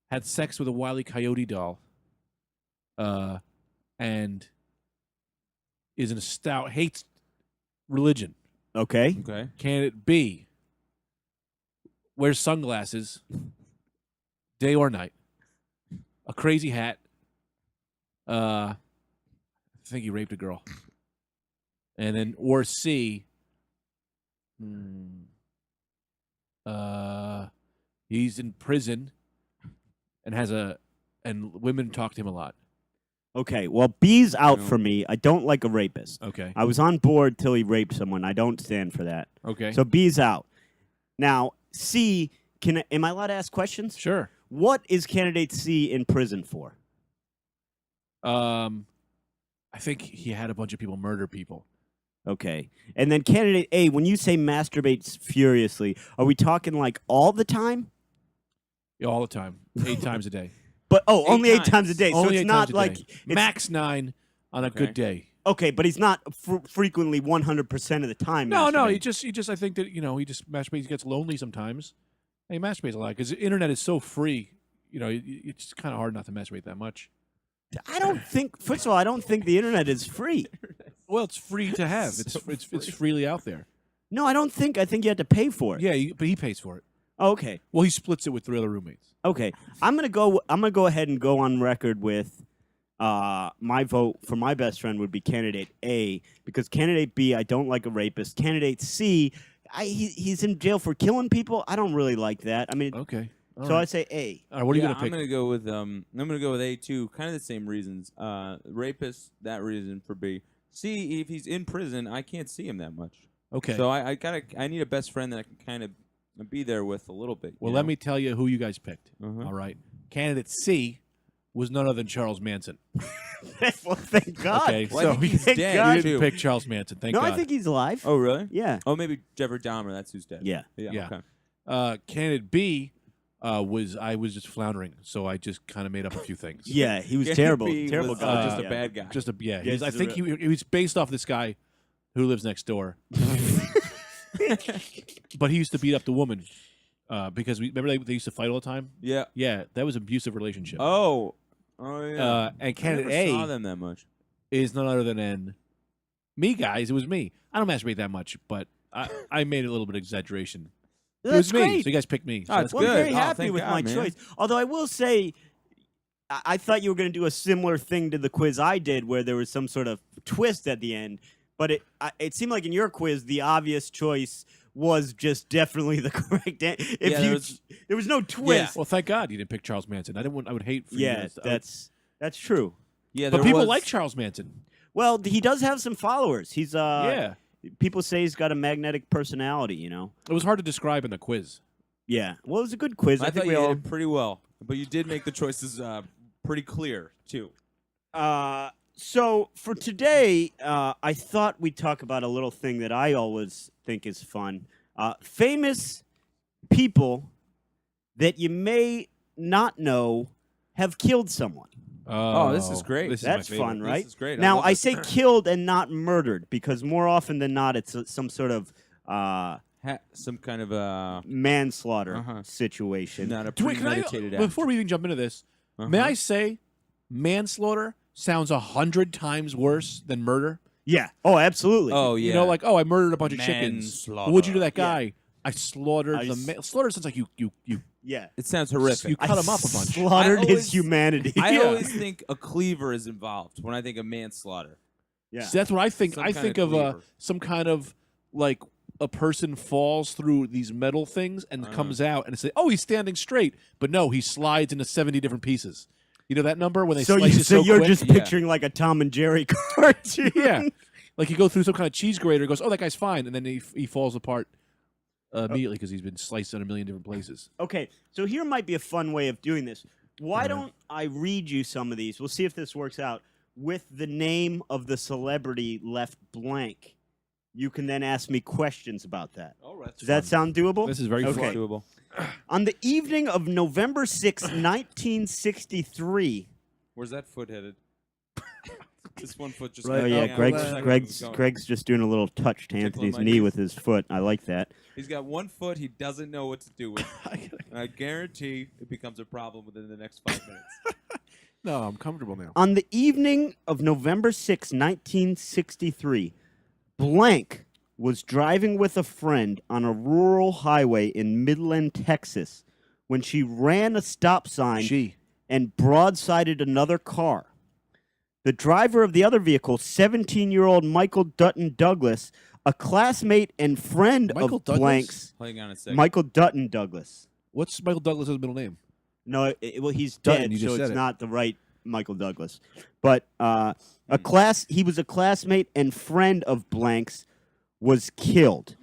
S1: had sex with a Wile E. Coyote doll, and is in a stout, hates religion.
S3: Okay.
S2: Okay.
S1: Candidate B, wears sunglasses, day or night, a crazy hat. I think he raped a girl. And then, or C, he's in prison and and women talk to him a lot.
S3: Okay. Well, B's out
S2: No.
S3: for me. I don't like a rapist.
S1: Okay.
S3: I was on board till he raped someone. I don't stand for that.
S1: Okay.
S3: So B's out. Now, C, am I allowed to ask questions?
S1: Sure.
S3: What is candidate C in prison for?
S1: I think he had a bunch of people murder people.
S3: Okay. And then candidate A, when you say masturbates furiously, are we talking like all the time?
S1: Yeah, all the time, 8 times a day.
S3: But only 8
S2: times.
S3: times a day.
S1: Only
S3: so it's
S1: 8
S3: not
S1: times a
S3: like
S1: day.
S3: it's,
S1: Max 9 on a
S2: Okay.
S1: good day.
S3: okay, but he's not frequently 100% of the time.
S1: No,
S3: masturbating.
S1: he just. I think that he just masturbates. He gets lonely sometimes. And he masturbates a lot because the internet is so free. It's kind of hard not to masturbate that much.
S3: I don't think. First of all, I don't think the internet is free.
S1: Well, it's free to have. It's freely out there.
S3: No, I don't think. I think you have to pay for it.
S1: Yeah, but he pays for it.
S3: Oh, okay.
S1: Well, he splits it with 3 other roommates.
S3: Okay. I'm gonna go ahead and go on record with my vote for my best friend would be candidate A because candidate B I don't like a rapist. Candidate C, he's in jail for killing people. I don't really like that. I mean,
S1: Okay. All
S3: So
S1: right.
S3: I say A.
S1: All right, what are you
S2: Yeah,
S1: gonna pick?
S2: I'm gonna go with A too. Kind of the same reasons. Rapist, that reason for B. C, if he's in prison, I can't see him that much.
S1: Okay.
S2: So I need a best friend that I can kind of be there with a little bit.
S1: Well, let me tell you who you guys picked.
S2: Uh-huh.
S1: All right. Candidate C was none other than Charles Manson.
S3: Well, thank God.
S1: Okay,
S2: Well, I think he's
S3: thank
S2: dead,
S3: God.
S1: You didn't
S2: too.
S1: pick Charles Manson. Thank
S3: No,
S1: God.
S3: I think he's alive.
S2: Oh, really?
S3: Yeah.
S2: Oh, maybe Jeffrey Dahmer. That's who's dead.
S3: Yeah.
S1: Yeah.
S2: Okay.
S1: Candidate B was just floundering, so I just kind of made up a few things.
S3: Yeah, he was
S2: Gary
S3: terrible.
S2: B
S3: Terrible
S2: was,
S3: guy.
S2: just a
S3: Yeah.
S2: bad guy.
S1: Just a
S3: Yeah,
S1: I
S3: he's
S1: think he was based off this guy who lives next door, but he used to beat up the woman because remember they used to fight all the time.
S2: Yeah.
S1: Yeah, that was an abusive relationship.
S2: Oh. Oh yeah.
S1: And
S2: I
S1: candidate
S2: never saw
S1: A
S2: them that much.
S1: is none other than me, guys. It was me. I don't masturbate that much, but I made a little bit of exaggeration. It
S3: That's
S1: was me,
S3: great.
S1: so you guys picked me. So
S2: Oh,
S1: that's
S2: it's
S3: Well, I'm
S2: good.
S3: very
S2: Oh,
S3: happy
S2: thank
S3: with
S2: God,
S3: my
S2: man.
S3: choice. Although I will say, I thought you were going to do a similar thing to the quiz I did, where there was some sort of twist at the end. But it seemed like in your quiz, the obvious choice was just definitely the correct answer. There was no twist.
S1: Well, thank God you didn't pick Charles Manson. I would hate for you
S3: Yeah,
S1: guys.
S3: that's true.
S2: Yeah,
S1: But
S2: there
S1: people
S2: was-
S1: like Charles Manson.
S3: Well, he does have some followers. He's
S1: Yeah,
S3: people say he's got a magnetic personality. You know.
S1: it was hard to describe in the quiz.
S3: Yeah. Well, it was a good quiz.
S2: I
S3: think
S2: thought
S3: we
S2: you
S3: all.
S2: did it pretty well, but you did make the choices pretty clear too.
S3: So for today, I thought we'd talk about a little thing that I always think is fun. Famous people that you may not know have killed someone.
S2: Oh, this is great.
S1: This is
S3: That's
S1: my favorite.
S3: fun, right?
S2: This is great.
S3: Now,
S2: love
S3: I
S2: it.
S3: say killed and not murdered because more often than not, it's some sort of
S2: Some kind of
S3: manslaughter
S2: Uh-huh.
S3: situation.
S2: not a
S1: Wait, can I,
S2: premeditated act.
S1: before we even jump into this, may
S2: Uh-huh.
S1: I say, manslaughter sounds 100 times worse than murder.
S3: Yeah. Oh, absolutely.
S2: Oh yeah.
S1: You know, like, oh, I murdered a bunch of chickens.
S2: Manslaughter.
S1: What'd you do to that
S3: Yeah.
S1: guy? I slaughtered
S3: I
S1: the
S3: s-
S1: slaughter sounds like you
S3: Yeah.
S2: it sounds horrific.
S1: you cut him up a bunch.
S3: Slaughtered
S2: I
S3: his
S2: always-
S3: humanity.
S2: I
S1: Yeah.
S2: always think a cleaver is involved when I think of manslaughter.
S3: yeah.
S1: See, that's what I think.
S2: Some
S1: I
S2: kind
S1: think
S2: of
S1: of
S2: cleaver.
S1: some kind of like a person falls through these metal things and
S2: Uh-huh.
S1: comes out and it's like, oh, he's standing straight, but no, he slides into 70 different pieces. You know that number when they
S3: So,
S1: slice
S3: you,
S1: it
S3: so you're
S1: quick?
S3: just
S2: Yeah.
S3: picturing like a Tom and Jerry cartoon.
S1: Yeah. Like you go through some kind of cheese grater, goes, oh, that guy's fine, and then he falls apart immediately because he's been sliced in a million different places.
S3: Okay, so here might be a fun way of doing this. Why
S1: Alright.
S3: don't I read you some of these? We'll see if this works out. With the name of the celebrity left blank. You can then ask me questions about that.
S2: All right.
S3: Does that sound doable?
S1: This is very
S3: Okay.
S1: fun.
S2: doable?
S3: On the evening of November 6, 1963.
S2: Where's that foot headed? This one foot just.
S3: Oh
S2: going
S3: yeah,
S2: out.
S3: Greg's
S2: Second
S3: Greg's
S2: going.
S3: Greg's just doing a little touch to
S2: Tickling
S3: Anthony's
S2: my
S3: knee
S2: knees.
S3: with his foot. I like that.
S2: He's got one foot he doesn't know what to do with. I guarantee it becomes a problem within the next 5 minutes.
S1: No, I'm comfortable now.
S3: On the evening of November 6, 1963, blank was driving with a friend on a rural highway in Midland, Texas, when she ran a stop sign and broadsided another car. The driver of the other vehicle, 17-year-old Michael Dutton Douglas, a classmate and friend
S1: Michael
S3: of
S1: Douglas?
S3: blank's
S2: Hang on a second.
S3: Michael Dutton Douglas.
S1: What's Michael Douglas' middle name?
S3: No, well, he's
S1: Dutton,
S3: dead,
S1: you just
S3: so
S1: said
S3: it's
S1: it.
S3: not the right Michael Douglas. But he was a classmate and friend of blank's, was killed.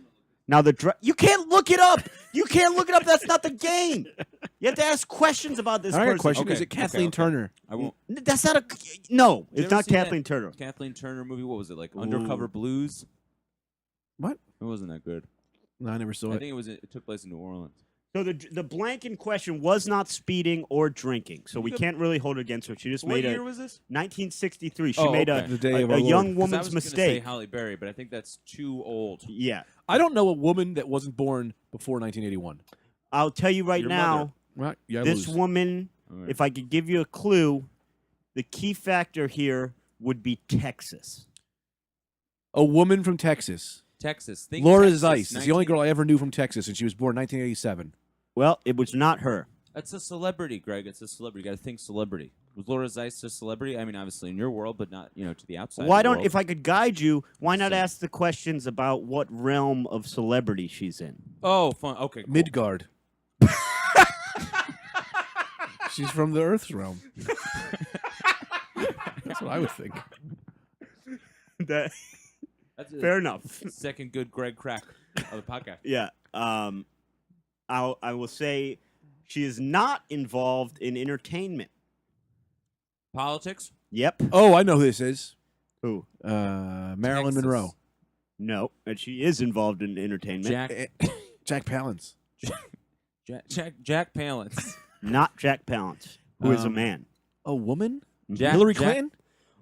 S3: Now you can't look it up. You can't look it up. That's not the game. You have to ask questions about this
S1: I got a
S3: person.
S1: question.
S2: Okay,
S1: Is it Kathleen
S2: okay.
S1: Turner?
S2: I won't.
S3: That's not a. No,
S2: Did you
S3: it's
S2: ever
S3: not
S2: see that
S3: Kathleen Turner.
S2: Kathleen Turner movie. What was it like?
S3: Ooh.
S2: Undercover Blues.
S1: What?
S2: It wasn't that good.
S1: No, I never saw
S2: I
S1: it.
S2: think it took place in New Orleans.
S3: So the blank in question was not speeding or drinking. So we can't really hold it against her. She just
S2: What
S3: made
S2: year
S3: a
S2: was this?
S3: 1963. She
S2: Oh,
S3: made
S2: okay.
S1: The day of our
S3: a
S1: Lord.
S3: young
S2: 'Cause I
S3: woman's
S2: was gonna say
S3: mistake.
S2: Halle Berry, but I think that's too old.
S3: Yeah,
S1: I don't know a woman that wasn't born before 1981.
S3: I'll tell you right
S2: Your
S3: now.
S2: mother.
S1: Right? Yeah, I
S3: This
S1: lose.
S3: woman,
S2: All right.
S3: if I could give you a clue, the key factor here would be Texas.
S1: A woman from Texas.
S2: Texas. Think
S1: Laura
S2: Texas,
S1: Zeiss is the only
S2: 19
S1: girl I ever knew from Texas, and she was born in 1987.
S3: Well, it was not her.
S2: That's a celebrity, Greg. It's a celebrity. You got to think celebrity. Was Laura Zeiss a celebrity? I mean, obviously in your world, but not to the outside.
S3: Why
S2: of the
S3: don't,
S2: world.
S3: if I could guide you, why not
S2: So-
S3: ask the questions about what realm of celebrity she's in?
S2: Oh, fun. Okay. Cool.
S1: Midgard. She's from the Earth's realm. That's what I would think.
S3: That,
S2: That's
S3: fair enough.
S2: Second good Greg crack of the podcast.
S3: Yeah. I will say she is not involved in entertainment.
S2: Politics?
S3: Yep.
S1: Oh, I know who this is.
S3: Who?
S1: Marilyn
S2: Texas.
S1: Monroe.
S3: No, and she is involved in entertainment.
S2: Jack
S1: Palance.
S2: Jack Palance.
S3: Not Jack Palance, who is a man.
S1: A woman?
S2: Hillary
S1: Hillary Clinton?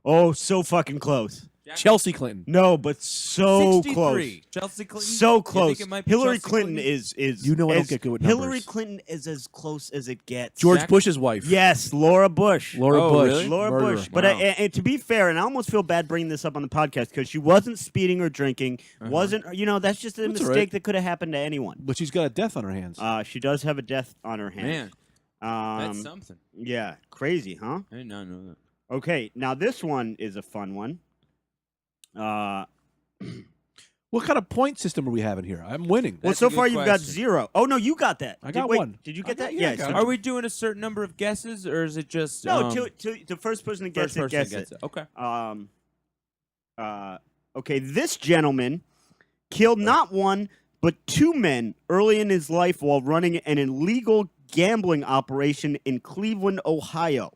S3: Oh, so fucking close.
S1: Chelsea Clinton.
S3: No, but so
S2: 63.
S3: close.
S2: Chelsea Clinton.
S3: So
S2: You
S3: close.
S2: think it might be
S3: Hillary
S2: Chelsea
S3: Clinton
S2: Clinton?
S3: is.
S1: You know I don't
S3: as-
S1: get good with
S3: Hillary
S1: numbers.
S3: Clinton is as close as it gets.
S1: George
S2: Jack-
S1: Bush's wife.
S3: Yes, Laura Bush.
S1: Laura
S2: Oh,
S1: Bush.
S2: really?
S3: Laura
S1: Murderer.
S3: Bush. But
S2: Wow.
S3: and to be fair, and I almost feel bad bringing this up on the podcast because she wasn't speeding or drinking. Wasn't that's just a
S1: That's all
S3: mistake
S1: right.
S3: that could have happened to anyone.
S1: But she's got a death on her hands.
S3: She does have a death on her hands.
S2: Man, that's something.
S3: Yeah, crazy, huh?
S2: I did not know that.
S3: Okay, now this one is a fun one.
S1: What kind of point system are we having here? I'm winning.
S3: Well,
S2: That's
S3: so
S2: a good
S3: far you've got
S2: question.
S3: 0. Oh no, you got that.
S1: I got
S3: wait,
S1: one.
S3: Did you get that?
S1: yeah, I got it.
S2: Are we doing a certain number of guesses, or is it just
S3: No, to the first person to guess
S2: first
S3: it,
S2: person
S3: guess
S2: gets
S3: it.
S2: Okay.
S3: Okay, this gentleman killed not one but 2 men early in his life while running an illegal gambling operation in Cleveland, Ohio.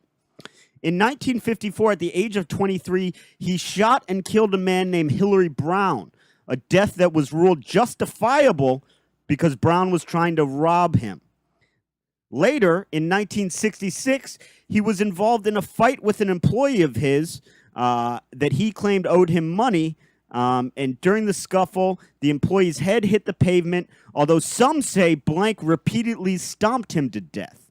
S3: In 1954, at the age of 23, he shot and killed a man named Hillary Brown, a death that was ruled justifiable because Brown was trying to rob him. Later, in 1966, he was involved in a fight with an employee of his that he claimed owed him money. And during the scuffle, the employee's head hit the pavement, although some say Blank repeatedly stomped him to death.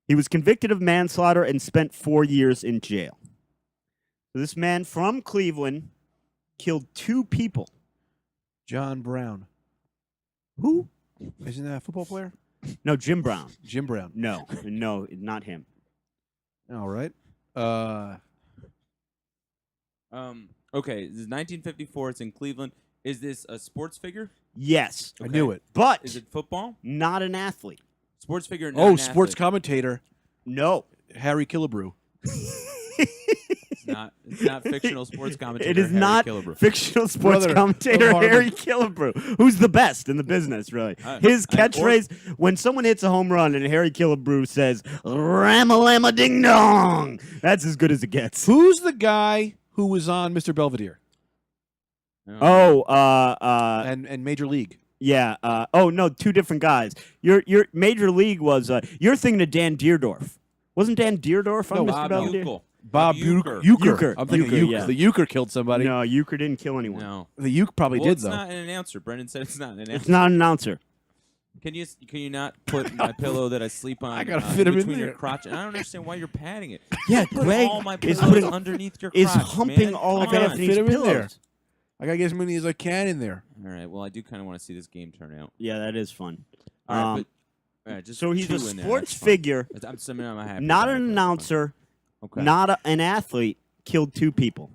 S3: He was convicted of manslaughter and spent 4 years in jail. So this man from Cleveland killed 2 people.
S1: John Brown.
S3: Who?
S1: Isn't that a football player?
S3: No, Jim Brown.
S1: Jim Brown.
S3: No, not him.
S1: All right.
S2: Okay, this is 1954. It's in Cleveland. Is this a sports figure?
S3: Yes,
S1: I knew it.
S3: but
S2: Is it football?
S3: not an athlete.
S2: Sports figure? Not
S1: Oh,
S2: an
S1: sports
S2: athlete.
S1: commentator
S3: No.
S1: Harry Killebrew.
S2: It's not fictional sports commentator.
S3: It is
S2: Harry
S3: not
S2: Killebrew.
S3: fictional sports
S1: Brother
S3: commentator
S1: of Harvard.
S3: Harry Killebrew, who's the best in the business, really. His catchphrase, when someone hits a home run and Harry Killebrew says, "Ram-a-lam-a-ding-dong," that's as good as it gets.
S1: Who's the guy who was on Mr. Belvedere and Major League?
S3: Yeah. Oh, no, 2 different guys. Your Major League was, you're thinking of Dan Deerdorf. Wasn't Dan Deerdorf on
S1: No,
S3: Mr.
S2: Bob
S3: Belvedere?
S2: Uecker.
S1: Bob
S2: Uecker.
S1: Euchre. I'm thinking
S3: Euchre,
S1: Euchre.
S3: yeah.
S1: The Euchre killed somebody.
S3: No, Euchre didn't kill anyone.
S2: No.
S1: The Euchre probably
S2: Well,
S1: did,
S2: it's
S1: though.
S2: not an announcer. Brendan said it's not an announcer.
S3: It's not an announcer.
S2: Can you not put my pillow that I sleep on?
S1: I gotta fit 'em in
S2: between your
S1: there.
S2: crotch. And I don't understand why you're patting it.
S3: Yeah,
S2: Put
S3: Greg
S2: all my
S3: is
S2: pillows
S3: putting
S2: underneath your
S3: is
S2: crotch,
S3: humping
S2: man.
S3: all of
S2: Come on.
S3: Anthony's
S1: Fit 'em in
S3: pillows.
S1: there. I gotta get as many as I can in there.
S2: All right. Well, I do kind of want to see this game turn out.
S3: Yeah, that is fun.
S2: All right,
S3: Um,
S2: but all right, just
S3: So he's a
S2: 2 in there,
S3: sports
S2: that's fine.
S3: figure,
S2: I'm happy.
S3: not
S2: with
S3: an
S2: that,
S3: announcer,
S2: that's fine. Okay.
S3: not an athlete, killed 2 people.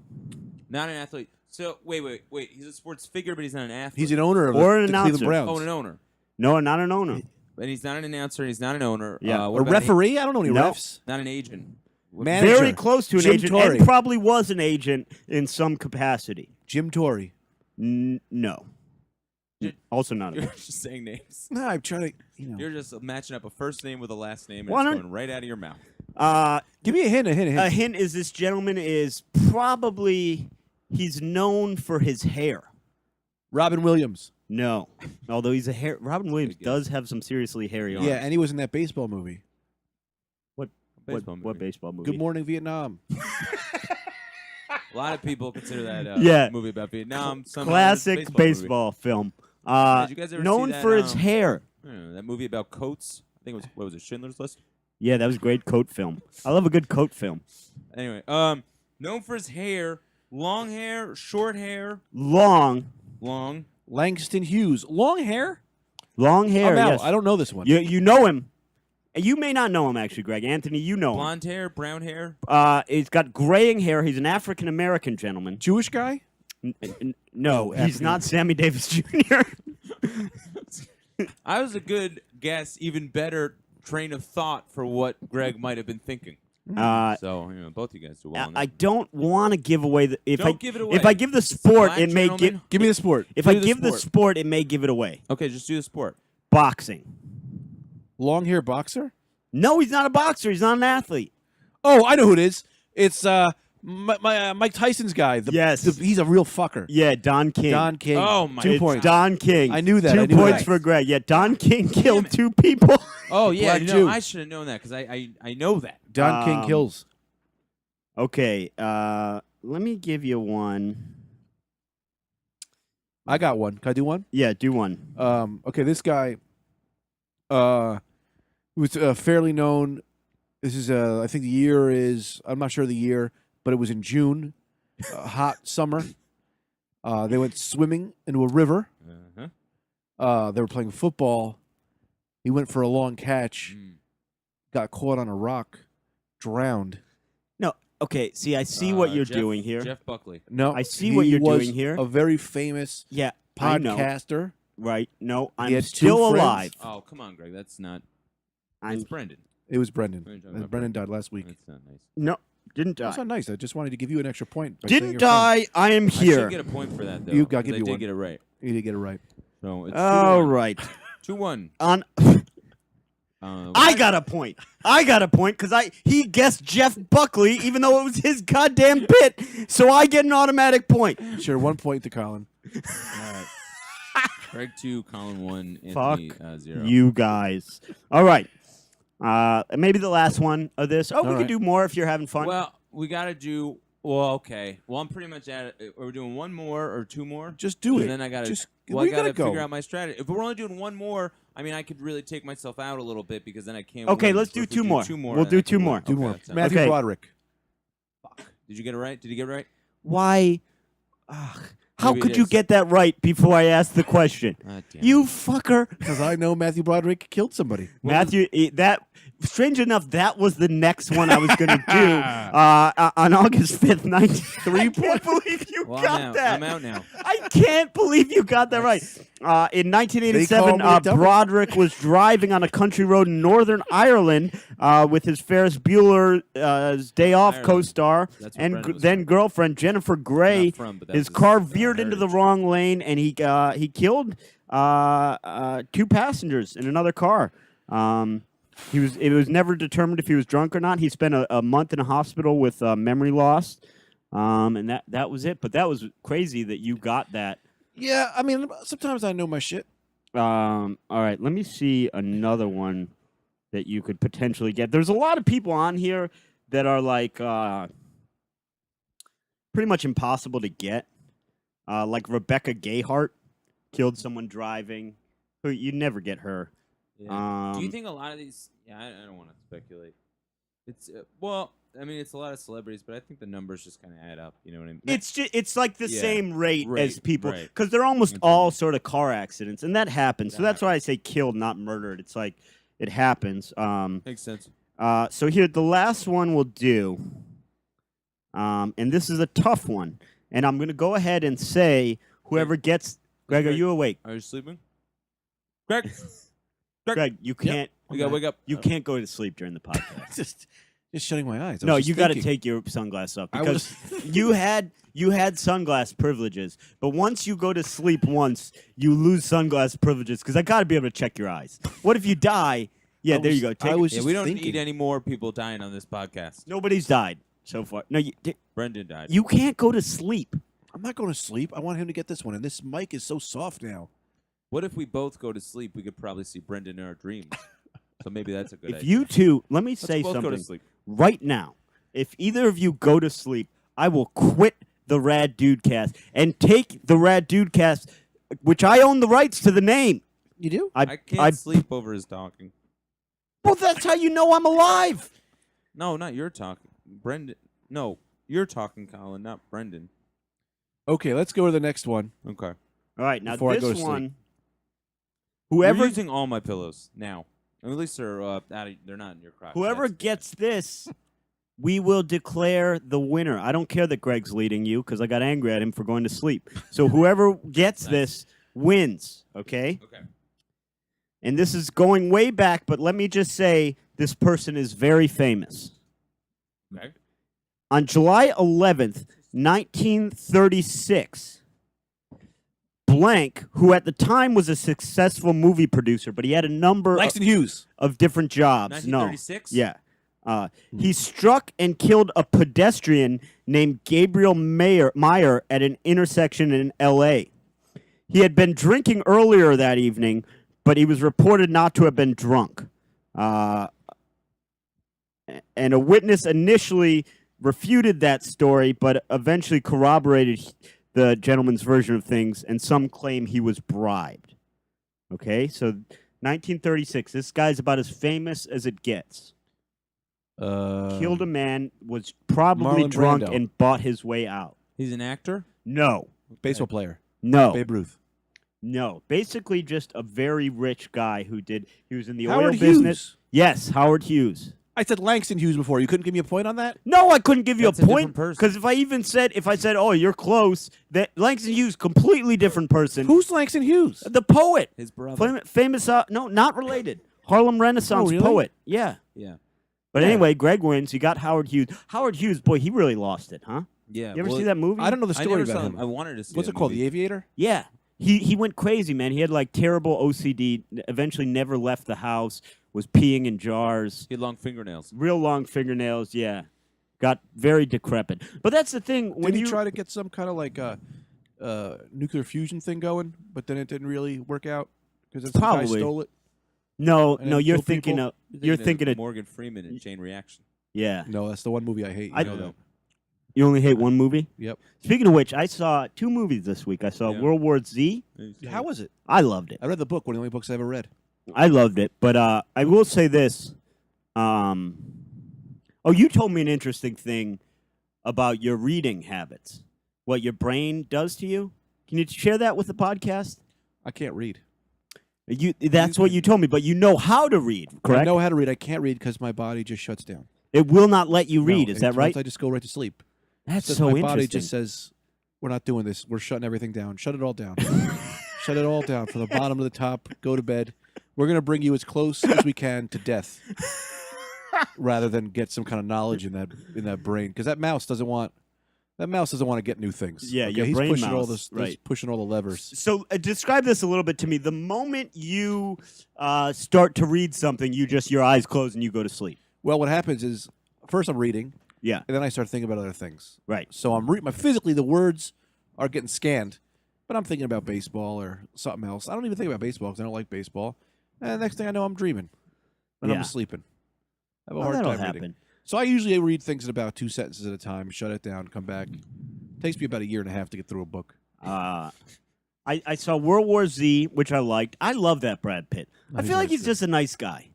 S2: Not an athlete. So wait. He's a sports figure, but he's not an athlete.
S1: He's an owner of
S3: Or
S1: the
S3: an
S1: Cleveland
S3: announcer.
S1: Browns.
S2: Oh, an owner.
S3: No, not an owner.
S2: And he's not an announcer. He's not an owner.
S3: Yeah.
S2: What
S1: A
S2: about
S1: referee? I don't know any
S3: No.
S1: refs.
S2: Not an agent.
S1: Manager.
S3: Very close to an
S1: Jim
S3: agent,
S1: Torrey.
S3: and probably was an agent in some capacity.
S1: Jim Torrey.
S3: No. Also not.
S2: You're just saying names.
S1: No, I'm trying to.
S2: You're just matching up a first name with a last name, and
S3: Why
S2: it's
S3: don't-
S2: going right out of your mouth.
S1: Give me a hint.
S3: A hint is this gentleman is probably he's known for his hair.
S1: Robin Williams.
S3: No, although he's a hair. Robin Williams
S2: Good guess.
S3: does have some seriously hairy arms.
S1: Yeah, and he was in that baseball movie.
S2: Baseball
S3: What
S2: movie.
S3: baseball movie?
S1: Good Morning Vietnam.
S2: A lot of people consider that
S3: Yeah.
S2: movie about Vietnam.
S3: Classic baseball film.
S2: Did you guys ever
S3: Known
S2: see that,
S3: for his hair.
S2: That movie about coats. I think it was what was it, Schindler's List?
S3: Yeah, that was a great coat film. I love a good coat film.
S2: Anyway, known for his hair, long hair, short hair,
S3: Long
S1: Langston Hughes. Long hair?
S3: hair.
S1: I'm out.
S3: Yes.
S1: I don't know this one.
S3: You know him. You may not know him actually, Greg. Anthony, you know
S2: blonde hair, brown hair.
S3: him. He's got graying hair. He's an African American gentleman.
S1: Jewish guy?
S3: No, he's
S1: African-
S3: not Sammy Davis Jr.
S2: I was a good guess, even better train of thought for what Greg might have been thinking. So both you guys do well.
S3: I don't want to give away the.
S2: Don't give it away.
S3: If I give the sport,
S2: Black
S3: it may
S2: gentleman.
S1: Give me the sport.
S3: If
S2: Do
S3: I
S2: the
S3: give the
S2: sport.
S3: sport, it may give it away.
S2: Okay, just do the sport.
S3: Boxing.
S1: Long hair boxer?
S3: No, he's not a boxer. He's not an athlete.
S1: Oh, I know who it is. It's Mike Tyson's guy.
S3: Yes.
S1: He's a real fucker.
S3: Yeah, Don King.
S1: Don King.
S2: Oh my!
S1: 2
S3: It's
S1: points.
S3: Don King.
S1: I knew that.
S3: 2
S1: I knew
S3: points
S1: that.
S3: for Greg. Yeah, Don King killed 2 people.
S2: Oh yeah,
S1: Black Jew.
S2: I should have known that because I know that.
S1: Don King kills.
S3: Okay, let me give you one.
S1: I got one. Can I do one?
S3: Yeah, do one.
S1: Okay, this guy was fairly known. This is, I think the year is, I'm not sure the year, but it was in June, hot summer. They went swimming into a river. They were playing football. He went for a long catch, got caught on a rock, drowned.
S3: No, okay, see, I see what you're
S2: Jeff-
S3: doing here.
S2: Jeff Buckley.
S1: No,
S3: I see what you're
S1: was
S3: doing here.
S1: A very famous
S3: Yeah, I know.
S1: podcaster.
S3: Right? No,
S1: He
S3: I'm
S1: had 2
S3: still
S1: friends.
S3: alive.
S2: Oh come on, Greg. That's not.
S3: I'm
S2: It's Brendan.
S1: It was Brendan.
S2: What are you talking about,
S1: Brendan died last week.
S2: That's not nice.
S3: no, didn't die.
S1: That's not nice. I just wanted to give you an extra point. by saying
S3: Didn't
S1: your friend.
S3: die. I am
S2: I
S3: here.
S2: should get a point for that though.
S1: You gotta
S2: 'cause
S1: give you
S2: I did
S1: one.
S2: get it right.
S1: You did get it right.
S2: So it's
S3: All right.
S2: 2-1.
S3: On.
S2: I
S3: I got a point. I got a point because he guessed Jeff Buckley, even though it was his goddamn bit. So I get an automatic point.
S1: Sure, 1 point to Colin.
S2: All right. Greg 2, Colin 1,
S3: Fuck
S2: Anthony 0.
S3: you guys. All right. Maybe the last one of this. Oh, we
S1: All
S3: can
S1: right.
S3: do more if you're having fun.
S2: Well, we got to do. Well, okay. Well, I'm pretty much at it. Are we doing 1 more or 2 more?
S1: Just do it.
S2: And then I got to.
S1: Just,
S2: Well,
S1: we
S2: I got to
S1: gotta go.
S2: figure out my strategy. If we're only doing 1 more, I mean, I could really take myself out a little bit because then I can't.
S3: Okay,
S2: win.
S3: let's
S2: But
S3: do
S2: if we
S3: 2 more.
S2: 2 more.
S3: We'll
S2: then
S3: do
S2: I
S3: 2
S2: can
S3: more.
S2: win.
S1: Do
S2: Okay,
S1: more.
S2: that sounds
S1: Matthew
S3: Okay.
S1: Broderick.
S2: Did you get it right? Did you get it right?
S3: Why? How
S2: Maybe
S3: could
S2: it
S3: you
S2: is.
S3: get that right before I asked the question?
S2: Damn
S3: You fucker.
S1: Because I know Matthew Broderick killed somebody.
S3: Matthew, that strange enough, that was the next one I was going to do on August 5th, 19. I can't believe you
S2: Well,
S3: got
S2: I'm out.
S3: that.
S2: I'm out now.
S3: I can't believe you got that right. In
S1: They
S3: 1987,
S1: call me a double.
S3: Broderick was driving on a country road in Northern Ireland with his Ferris Bueller's Day Off
S2: Ireland.
S3: co-star
S2: That's where
S3: and
S2: Brendan was
S3: then
S2: from.
S3: girlfriend Jennifer Gray.
S2: Not from, but that's
S3: His car veered into the
S2: heritage.
S3: wrong lane, and he killed 2 passengers in another car. It was never determined if he was drunk or not. He spent a month in a hospital with memory loss, and that was it. But that was crazy that you got that.
S1: Yeah, I mean, sometimes I know my shit.
S3: All right, let me see another one that you could potentially get. There's a lot of people on here that are like pretty much impossible to get. Like Rebecca Gayhart killed someone driving. Who you'd never get her.
S2: Yeah. Do you think a lot of these? Yeah, I don't want to speculate. It's well, I mean, it's a lot of celebrities, but I think the numbers just kind of add up. You know what I mean?
S3: It's like the
S2: Yeah,
S3: same rate as people
S2: right.
S3: because they're almost
S2: Mhm.
S3: all sort of car accidents, and that happens. So
S2: That
S3: that's why I say killed, not murdered. It's like it happens.
S2: Makes sense.
S3: So here, the last one we'll do, and this is a tough one, and I'm gonna go ahead and say whoever gets. Greg, are
S2: Greg-
S3: you awake?
S2: Are you sleeping? Greg,
S3: Greg, you can't.
S2: we gotta wake up.
S3: You can't go to sleep during the podcast.
S1: just shutting my eyes. I
S3: No,
S1: was just
S3: you got to
S1: thinking.
S3: take your sunglasses off
S1: I
S3: because you had sunglass privileges, but once you go to sleep once, you lose sunglass privileges because I got to be able to check your eyes. What if you die? Yeah, there you go. Take
S1: I
S3: it.
S1: was
S2: Yeah,
S1: just
S2: we don't
S1: thinking.
S2: need any more people dying on this podcast.
S3: Nobody's died so far. No,
S2: Brendan died.
S3: you can't go to sleep.
S1: I'm not going to sleep. I want him to get this one. And this mic is so soft now.
S2: What if we both go to sleep? We could probably see Brendan in our dreams. So maybe that's a good
S3: If
S2: idea.
S3: you two, let me
S2: Let's
S3: say
S2: both go to
S3: something
S2: sleep.
S3: right now. If either of you go to sleep, I will quit the Rad Dudecast and take the Rad Dudecast, which I own the rights to the name.
S1: You do?
S2: I can't sleep over his talking.
S3: Well, that's how you know I'm alive.
S2: No, not your talking. Brendan. No, you're talking, Colin, not Brendan.
S1: Okay, let's go to the next one.
S2: Okay.
S3: All right, now
S1: Before I
S3: this
S1: go to sleep.
S3: one.
S2: You're
S3: Whoever
S2: using all my pillows now. At least they're they're not in your crotch.
S3: Whoever
S2: That's-
S3: gets this, we will declare the winner. I don't care that Greg's leading you because I got angry at him for going to sleep. So whoever gets
S2: Nice.
S3: this wins, okay?
S2: Okay.
S3: And this is going way back, but let me just say this person is very famous.
S2: Okay.
S3: On July 11th, 1936, blank, who at the time was a successful movie producer, but he had a number
S1: Langston Hughes.
S3: of different jobs.
S2: 1936?
S3: No. Yeah. He struck and killed a pedestrian named Gabriel Meyer at an intersection in L.A. He had been drinking earlier that evening, but he was reported not to have been drunk. And a witness initially refuted that story, but eventually corroborated the gentleman's version of things, and some claim he was bribed. Okay, so 1936. This guy's about as famous as it gets. Killed a man, was probably
S1: Marlon
S3: drunk,
S1: Brando.
S3: and bought his way out.
S2: He's an actor?
S3: No.
S1: Baseball player.
S3: No.
S1: Babe Ruth.
S3: No. Basically just a very rich guy he was in the
S1: Howard
S3: oil business.
S1: Hughes.
S3: Yes, Howard Hughes.
S1: I said Langston Hughes before. You couldn't give me a point on that?
S3: No, I couldn't give you
S2: That's
S3: a
S2: a
S3: point
S2: different person.
S3: because if I said, oh, you're close, that Langston Hughes, completely different person.
S1: Who's Langston Hughes?
S3: The poet.
S2: His brother.
S3: Famous, no, not related. Harlem Renaissance
S1: Oh, really?
S3: poet. Yeah.
S2: Yeah.
S3: But
S1: Yeah.
S3: anyway, Greg wins. You got Howard Hughes. Howard Hughes, boy, he really lost it, huh?
S2: Yeah.
S3: You ever
S2: well,
S3: see that movie?
S1: I don't know the
S2: I
S1: story
S2: never
S1: about
S2: saw
S1: him.
S2: I wanted to see
S1: What's
S2: that
S1: it called?
S2: movie.
S1: The Aviator?
S3: Yeah. He went crazy, man. He had like terrible OCD, eventually never left the house, was peeing in jars,
S2: He had long fingernails.
S3: real long fingernails, yeah. Got very decrepit. But that's the thing. When
S1: Did he
S3: you
S1: try to get some kind of like nuclear fusion thing going, but then it didn't really work out because some guy
S3: Probably.
S1: stole it?
S3: No,
S1: and
S3: no,
S1: then
S3: you're
S1: kill
S3: thinking
S1: people?
S3: of you're thinking of
S2: Morgan Freeman in Chain Reaction.
S3: yeah.
S1: No, that's the one movie I hate. You
S3: I-
S1: know that.
S3: You only hate one movie?
S1: Yep.
S3: Speaking of which, I saw 2 movies this week. I saw
S2: Yeah.
S3: World War Z.
S1: How was it?
S3: I loved it.
S1: I read the book. One of the only books I ever read.
S3: I loved it. But I will say this. Oh, you told me an interesting thing about your reading habits. What your brain does to you? Can you share that with the podcast?
S1: I can't read.
S3: That's what you told me, but you know how to read, correct?
S1: I know how to read. I can't read because my body just shuts down.
S3: It will not let you read.
S1: No,
S3: Is that right?
S1: Once I just go right to sleep.
S3: That's
S1: Says
S3: so
S1: my
S3: interesting.
S1: body just says, "We're not doing this. We're shutting everything down. Shut it all down. Shut it all down from the bottom to the top. Go to bed. We're gonna bring you as close as we can to death, rather than get some kind of knowledge in that brain. Because that mouse doesn't want to get new things.
S3: Yeah,
S1: okay?
S3: your
S1: He's
S3: brain
S1: pushing all
S3: mouse,
S1: this,
S3: right.
S1: pushing all the levers.
S3: So describe this a little bit to me. The moment you start to read something, your eyes close and you go to sleep.
S1: Well, what happens is first I'm reading,
S3: Yeah,
S1: and then I start thinking about other things.
S3: right.
S1: So I'm physically the words are getting scanned, but I'm thinking about baseball or something else. I don't even think about baseball because I don't like baseball. And next thing I know, I'm dreaming, and
S3: Yeah.
S1: I'm sleeping. I have a
S3: Well,
S1: hard
S3: that'll
S1: time
S3: happen.
S1: reading. So I usually read things in about 2 sentences at a time, shut it down, come back. Takes me about a year and a half to get through a book.
S3: I saw World War Z, which I liked. I love that Brad Pitt. I
S1: he's
S3: feel like
S1: nice
S3: he's
S1: too.
S3: just a nice guy.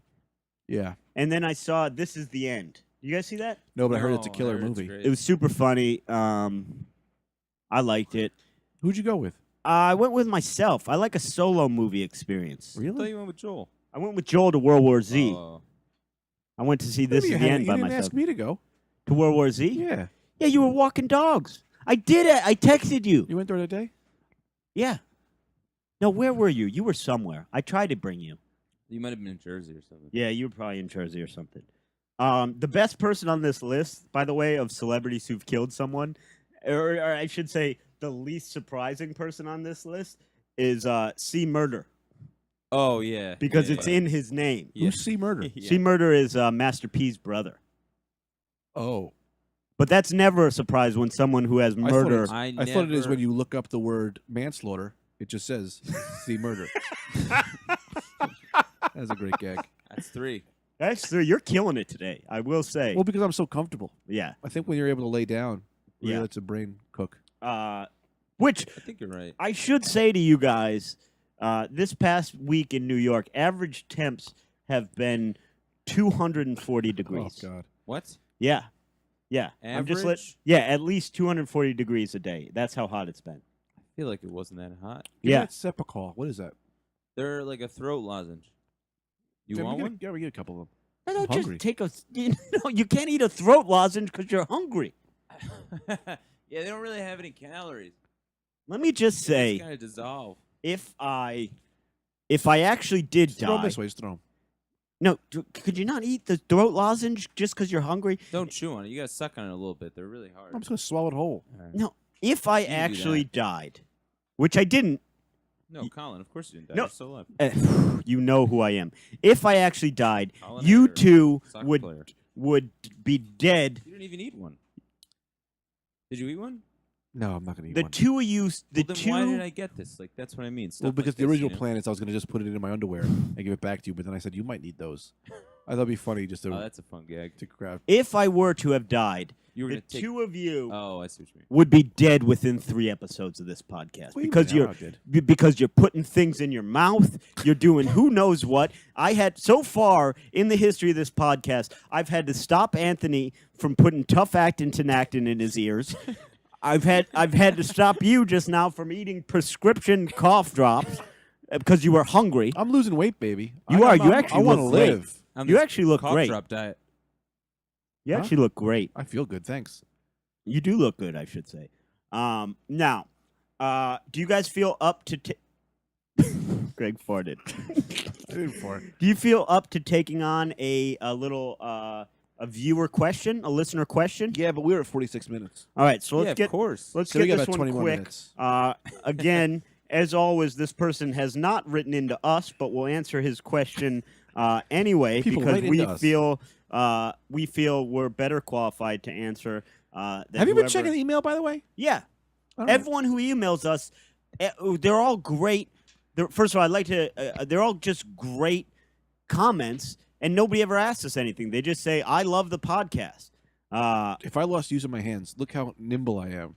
S1: Yeah.
S3: And then I saw This Is the End. You guys see that?
S1: No, but I heard it's a
S2: No, I
S1: killer
S2: heard it's
S1: movie.
S2: great.
S3: It was super funny. I liked it.
S1: Who'd you go with?
S3: I went with myself. I like a solo movie experience.
S2: I thought you went with Joel.
S3: I went with Joel to World War Z.
S2: Oh.
S3: I went to see This Is the End by
S1: You didn't
S3: myself.
S1: ask me to go.
S3: To World War Z?
S1: Yeah.
S3: Yeah, you were walking dogs. I did it. I texted you.
S1: You went during the day?
S3: Yeah. No, where were you? You were somewhere. I tried to bring you.
S2: You might have been in Jersey or something.
S3: Yeah, you were probably in Jersey or something. The best person on this list, by the way, of celebrities who've killed someone, or I should say the least surprising person on this list, is C. Murder.
S2: Oh, yeah.
S3: Because
S2: yeah,
S3: it's
S2: yeah.
S3: in his name.
S2: Yeah.
S1: Who's C. Murder?
S2: Yeah.
S3: C. Murder is Master P's brother.
S1: Oh.
S3: But that's never a surprise when someone who has murder.
S2: I
S1: I thought it is
S2: never-
S1: when you look up the word manslaughter, it just says C. Murder. That's a great gag.
S2: That's 3.
S3: That's you're killing it today, I will say.
S1: Well, because I'm so comfortable.
S3: Yeah.
S1: I think when you're able to lay down, really
S3: Yeah.
S1: lets a brain cook.
S3: Which
S2: I think you're right.
S3: I should say to you guys, this past week in New York, average temps have been 240 degrees.
S1: Oh, God.
S2: What?
S3: Yeah. Yeah. I'm just
S2: Average?
S3: yeah, at least 240 degrees a day. That's how hot it's been.
S2: I feel like it wasn't that hot.
S1: Give me
S3: Yeah.
S1: that Cepacol. What is that?
S2: They're like a throat lozenge. You
S1: Give
S2: want
S1: me
S2: one?
S1: Yeah, we get a couple of them.
S3: No, no,
S1: I'm
S3: just
S1: hungry.
S3: take a. You can't eat a throat lozenge because you're hungry.
S2: Yeah, they don't really have any calories.
S3: Let me just
S2: They
S3: say,
S2: kind of dissolve.
S3: if I if I actually did
S1: Throw 'em
S3: die,
S1: this way. Just throw 'em.
S3: no, could you not eat the throat lozenge just because you're hungry?
S2: Don't chew on it. You gotta suck on it a little bit. They're really hard.
S1: I'm just gonna swallow it whole.
S2: All right.
S3: No, if I
S2: You can do
S3: actually
S2: that.
S3: died, which I didn't,
S2: No, Colin. Of course you didn't die.
S3: No.
S2: You're still alive.
S3: you know who I am. If I actually died,
S2: Colin
S3: you
S2: Eyre,
S3: two
S2: soccer
S3: would
S2: player.
S3: be dead.
S2: You didn't even eat one. Did you eat one?
S1: No, I'm not gonna eat
S3: The
S1: one.
S3: two of you, the
S2: Well, then
S3: two.
S2: why did I get this? Like, that's what I mean.
S1: Well,
S2: Stuff
S1: because
S2: like
S1: the
S2: this,
S1: original
S2: you know?
S1: plan is I was gonna just put it in my underwear and give it back to you, but then I said you might need those. I thought it'd be funny just
S2: Oh,
S1: to
S2: that's a fun gag.
S1: grab.
S3: If I were to have died,
S2: You were
S3: the
S2: gonna take.
S3: two of you
S2: Oh, I see what you mean.
S3: would be dead within 3 episodes of this podcast
S1: What do you
S3: because
S1: mean?
S3: you're
S1: I'm not dead.
S3: because you're putting things in your mouth. You're doing who knows what. I had so far in the history of this podcast, I've had to stop Anthony from putting tough actin Tinactin in his ears. I've had to stop you just now from eating prescription cough drops because you were hungry.
S1: I'm losing weight, baby.
S3: You are. You
S1: I
S3: actually
S1: want to
S3: look great.
S1: live.
S2: On
S3: You
S2: this
S3: actually look
S2: cough
S3: great.
S2: drop diet.
S3: You
S1: Huh?
S3: actually look great.
S1: I feel good, thanks.
S3: You do look good, I should say. Now, do you guys feel up to? Greg farted.
S1: I didn't fart.
S3: Do you feel up to taking on a little a viewer question, a listener question?
S1: Yeah, but we're at 46 minutes.
S3: All right, so
S2: Yeah,
S3: let's
S2: of
S3: get
S2: course.
S3: let's
S1: So we
S3: get
S1: got
S3: this
S1: about
S3: one
S1: 20 more
S3: quick.
S1: minutes.
S3: Again, as always, this person has not written into us, but we'll answer his question anyway
S1: People
S3: because
S1: write
S3: we
S1: into us.
S3: feel we're better qualified to answer. Than
S1: Have you been
S3: whoever-
S1: checking the email, by the way?
S3: Yeah.
S1: I don't know.
S3: Everyone who emails us, they're all great. First of all, I'd like to. They're all just great comments, and nobody ever asks us anything. They just say, "I love the podcast."
S1: If I lost use of my hands, look how nimble I am.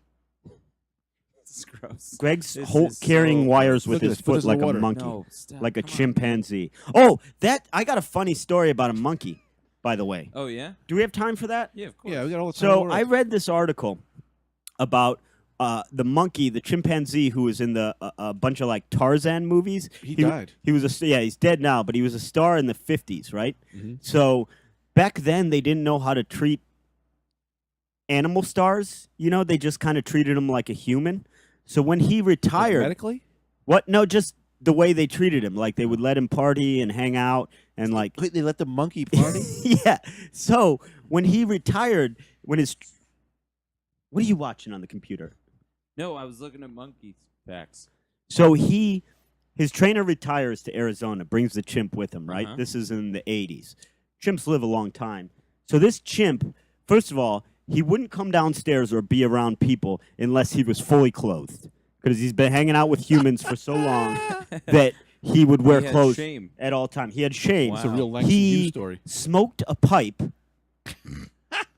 S2: It's gross.
S3: Greg's
S2: This is
S3: carrying
S2: so
S3: wires
S1: gross.
S3: with
S1: Look at
S3: his
S1: this. Put
S3: foot
S1: this in the
S3: like a
S1: water.
S3: monkey,
S2: No, stop.
S3: like a
S2: Come on.
S3: chimpanzee. Oh, I got a funny story about a monkey. By the way,
S2: Oh yeah.
S3: do we have time for that?
S2: Yeah, of course.
S1: Yeah, we got all the time in the
S3: So
S1: world.
S3: I read this article about the monkey, the chimpanzee, who was in the a bunch of like Tarzan movies.
S1: He died.
S3: He was he's dead now, but he was a star in the 50s, right?
S1: Mhm.
S3: So back then they didn't know how to treat animal stars. You know, they just kind of treated him like a human. So when he
S1: Like,
S3: retired,
S1: medically?
S3: what? No, just the way they treated him. Like they would let him party and hang out and like
S1: Wait, they let the monkey party?
S3: yeah. So when he retired, when his what are you watching on the computer?
S2: No, I was looking at monkey facts.
S3: So his trainer retires to Arizona, brings the chimp with him, right?
S2: Uh-huh.
S3: This is in the 80s. Chimps live a long time. So this chimp, first of all, he wouldn't come downstairs or be around people unless he was fully clothed. Because he's been hanging out with humans for so long that he would wear
S2: He had
S3: clothes
S2: shame.
S3: at all time. He had shame.
S1: It's a
S2: Wow.
S1: real Langston
S3: He
S1: Hughes story.
S3: smoked a pipe.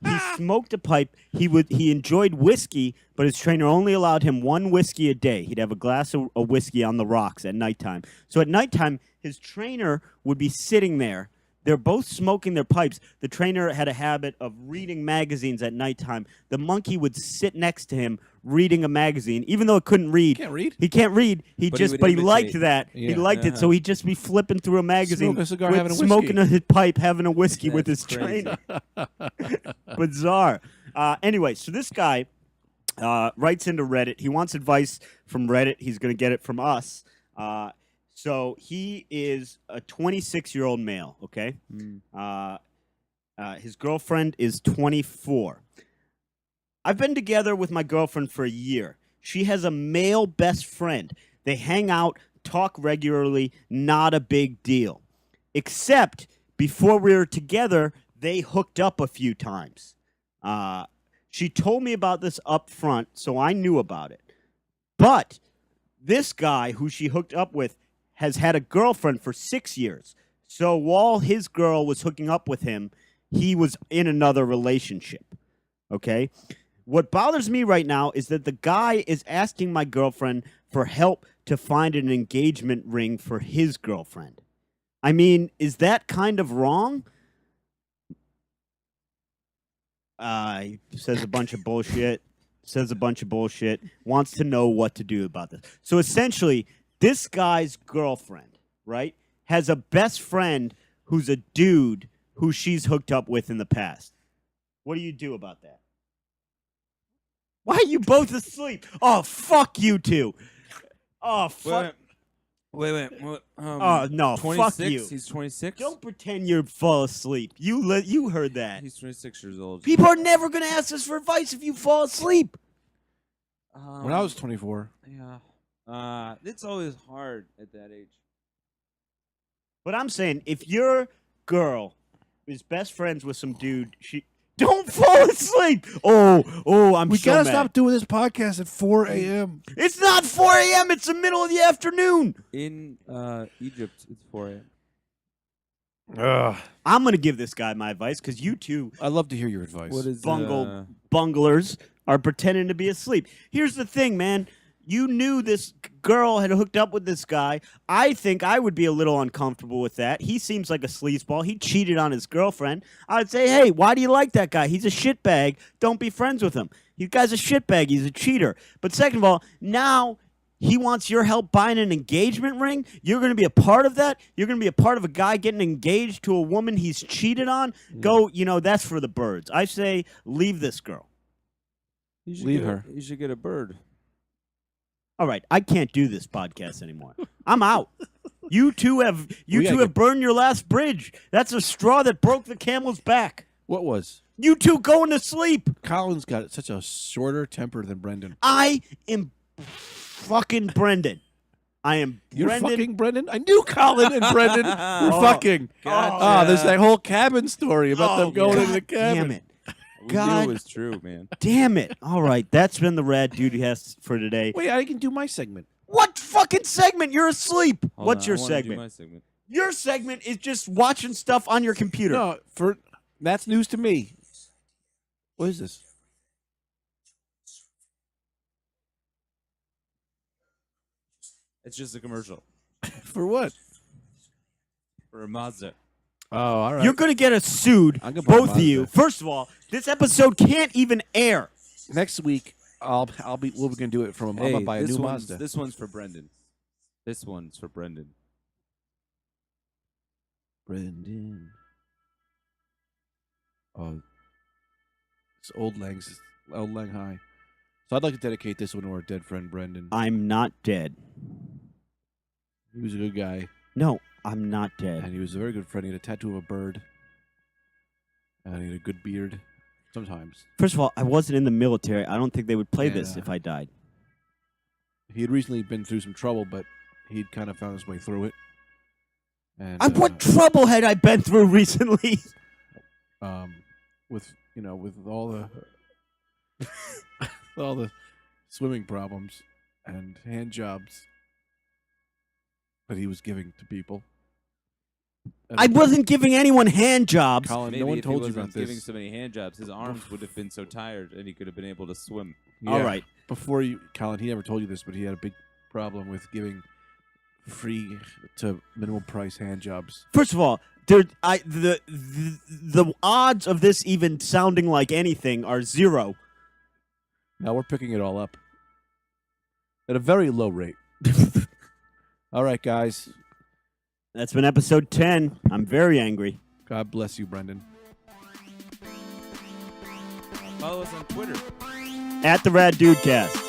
S3: He smoked a pipe. He enjoyed whiskey, but his trainer only allowed him one whiskey a day. He'd have a glass of whiskey on the rocks at nighttime. So at nighttime, his trainer would be sitting there. They're both smoking their pipes. The trainer had a habit of reading magazines at nighttime. The monkey would sit next to him reading a magazine, even though it couldn't read.
S1: Can't read?
S3: He can't read.
S2: But he would
S3: But he liked
S2: imitate.
S3: that. He
S1: Yeah.
S3: liked it, so he'd just be flipping through a magazine,
S1: Smoke a cigar,
S3: with
S1: having a whiskey.
S3: smoking a pipe, having a whiskey with his
S2: That's crazy.
S3: trainer. Bizarre. Anyway, so this guy writes into Reddit. He wants advice from Reddit. He's going to get it from us. So he is a 26-year-old male, okay? His girlfriend is 24. I've been together with my girlfriend for a year. She has a male best friend. They hang out, talk regularly, not a big deal. Except before we were together, they hooked up a few times. She told me about this up front, so I knew about it. But this guy who she hooked up with has had a girlfriend for 6 years. So while his girl was hooking up with him, he was in another relationship. Okay? What bothers me right now is that the guy is asking my girlfriend for help to find an engagement ring for his girlfriend. I mean, is that kind of wrong? He says a bunch of bullshit. Wants to know what to do about this. So essentially, this guy's girlfriend, right, has a best friend who's a dude who she's hooked up with in the past. What do you do about that? Why are you both asleep? Oh, fuck you two. Oh, fuck.
S2: Well, Wait. What?
S3: Oh, no, fuck
S2: 26?
S3: you.
S2: He's 26?
S3: Don't pretend you fall asleep. You heard that.
S2: He's 26 years old.
S3: People are never going to ask us for advice if you fall asleep.
S1: When I was 24.
S2: Yeah. It's always hard at that age.
S3: But I'm saying, if your girl is best friends with some dude, don't fall asleep. I'm
S1: We
S3: so
S1: gotta
S3: mad.
S1: stop doing this podcast at 4 a.m.
S3: It's not 4 a.m. It's the middle of the afternoon.
S2: In Egypt, it's 4 a.m.
S1: Ugh.
S3: I'm going to give this guy my advice because you two
S1: I'd love to hear your advice.
S2: What is
S3: bunglers are pretending to be asleep. Here's the thing, man. You knew this girl had hooked up with this guy. I think I would be a little uncomfortable with that. He seems like a sleazeball. He cheated on his girlfriend. I'd say, hey, why do you like that guy? He's a shitbag. Don't be friends with him. You guy's a shitbag. He's a cheater. But second of all, now he wants your help buying an engagement ring. You're going to be a part of that. You're going to be a part of a guy getting engaged to a woman he's cheated on. Go, that's for the birds. I say leave this girl.
S1: Leave her.
S2: You should get a bird.
S3: All right, I can't do this podcast anymore. I'm out. You two have
S1: gotta
S3: burned your last bridge. That's a straw that broke the camel's back.
S1: What was?
S3: You two going to sleep.
S1: Colin's got such a shorter temper than Brendan.
S3: I am fucking Brendan. I am
S1: You're
S3: Brendan.
S1: fucking Brendan? I knew Colin and Brendan were
S3: Oh.
S1: fucking.
S2: Gotcha.
S1: There's that whole cabin story about them going
S3: God
S1: into the cabin.
S3: Damn it.
S2: We
S3: God.
S2: knew it was true, man.
S3: Damn it. All right, that's been the Rad Dudecast for today.
S1: Wait, I can do my segment.
S3: What fucking segment? You're asleep.
S2: Hold
S3: What's
S2: on,
S3: your
S2: I wanna do
S3: segment?
S2: my segment.
S3: Your segment is just watching stuff on your computer.
S1: No, that's news to me. What is this?
S2: It's just a commercial
S1: For what?
S2: for a Mazda.
S1: Oh, all right.
S3: You're going to get us sued,
S1: I'm gonna buy
S3: both of you.
S1: Mazda.
S3: First of all, this episode can't even air.
S1: Next week, we'll be gonna do it from. I'm gonna buy a new Mazda.
S2: This one's for Brendan. This one's for Brendan.
S1: Brendan. Oh, it's Old Lang High. So I'd like to dedicate this one to our dead friend Brendan.
S3: I'm not dead.
S1: He was a good guy,
S3: No, I'm not dead.
S1: and he was a very good friend. He had a tattoo of a bird, and he had a good beard. Sometimes
S3: First of all, I wasn't in the military. I don't think they would play this
S1: Yeah.
S3: if I died.
S1: he had recently been through some trouble, but he'd kind of found his way through it. And
S3: What trouble had I been through recently?
S1: with all the all the swimming problems and hand jobs that he was giving to people. And
S3: I wasn't giving anyone hand jobs.
S1: Colin,
S2: Maybe
S1: no one
S2: if
S1: told
S2: he
S1: you
S2: wasn't
S1: about
S2: giving
S1: this.
S2: so many hand jobs, his arms would have been so tired, and he could have been able to swim.
S3: All right.
S1: Before you, Colin, he never told you this, but he had a big problem with giving free to minimal price hand jobs.
S3: First of all, the odds of this even sounding like anything are zero.
S1: Now we're picking it all up at a very low rate. All right, guys.
S3: That's been episode 10. I'm very angry.
S1: God bless you, Brendan.
S2: Follow us on Twitter.
S3: At the Rad Dudecast.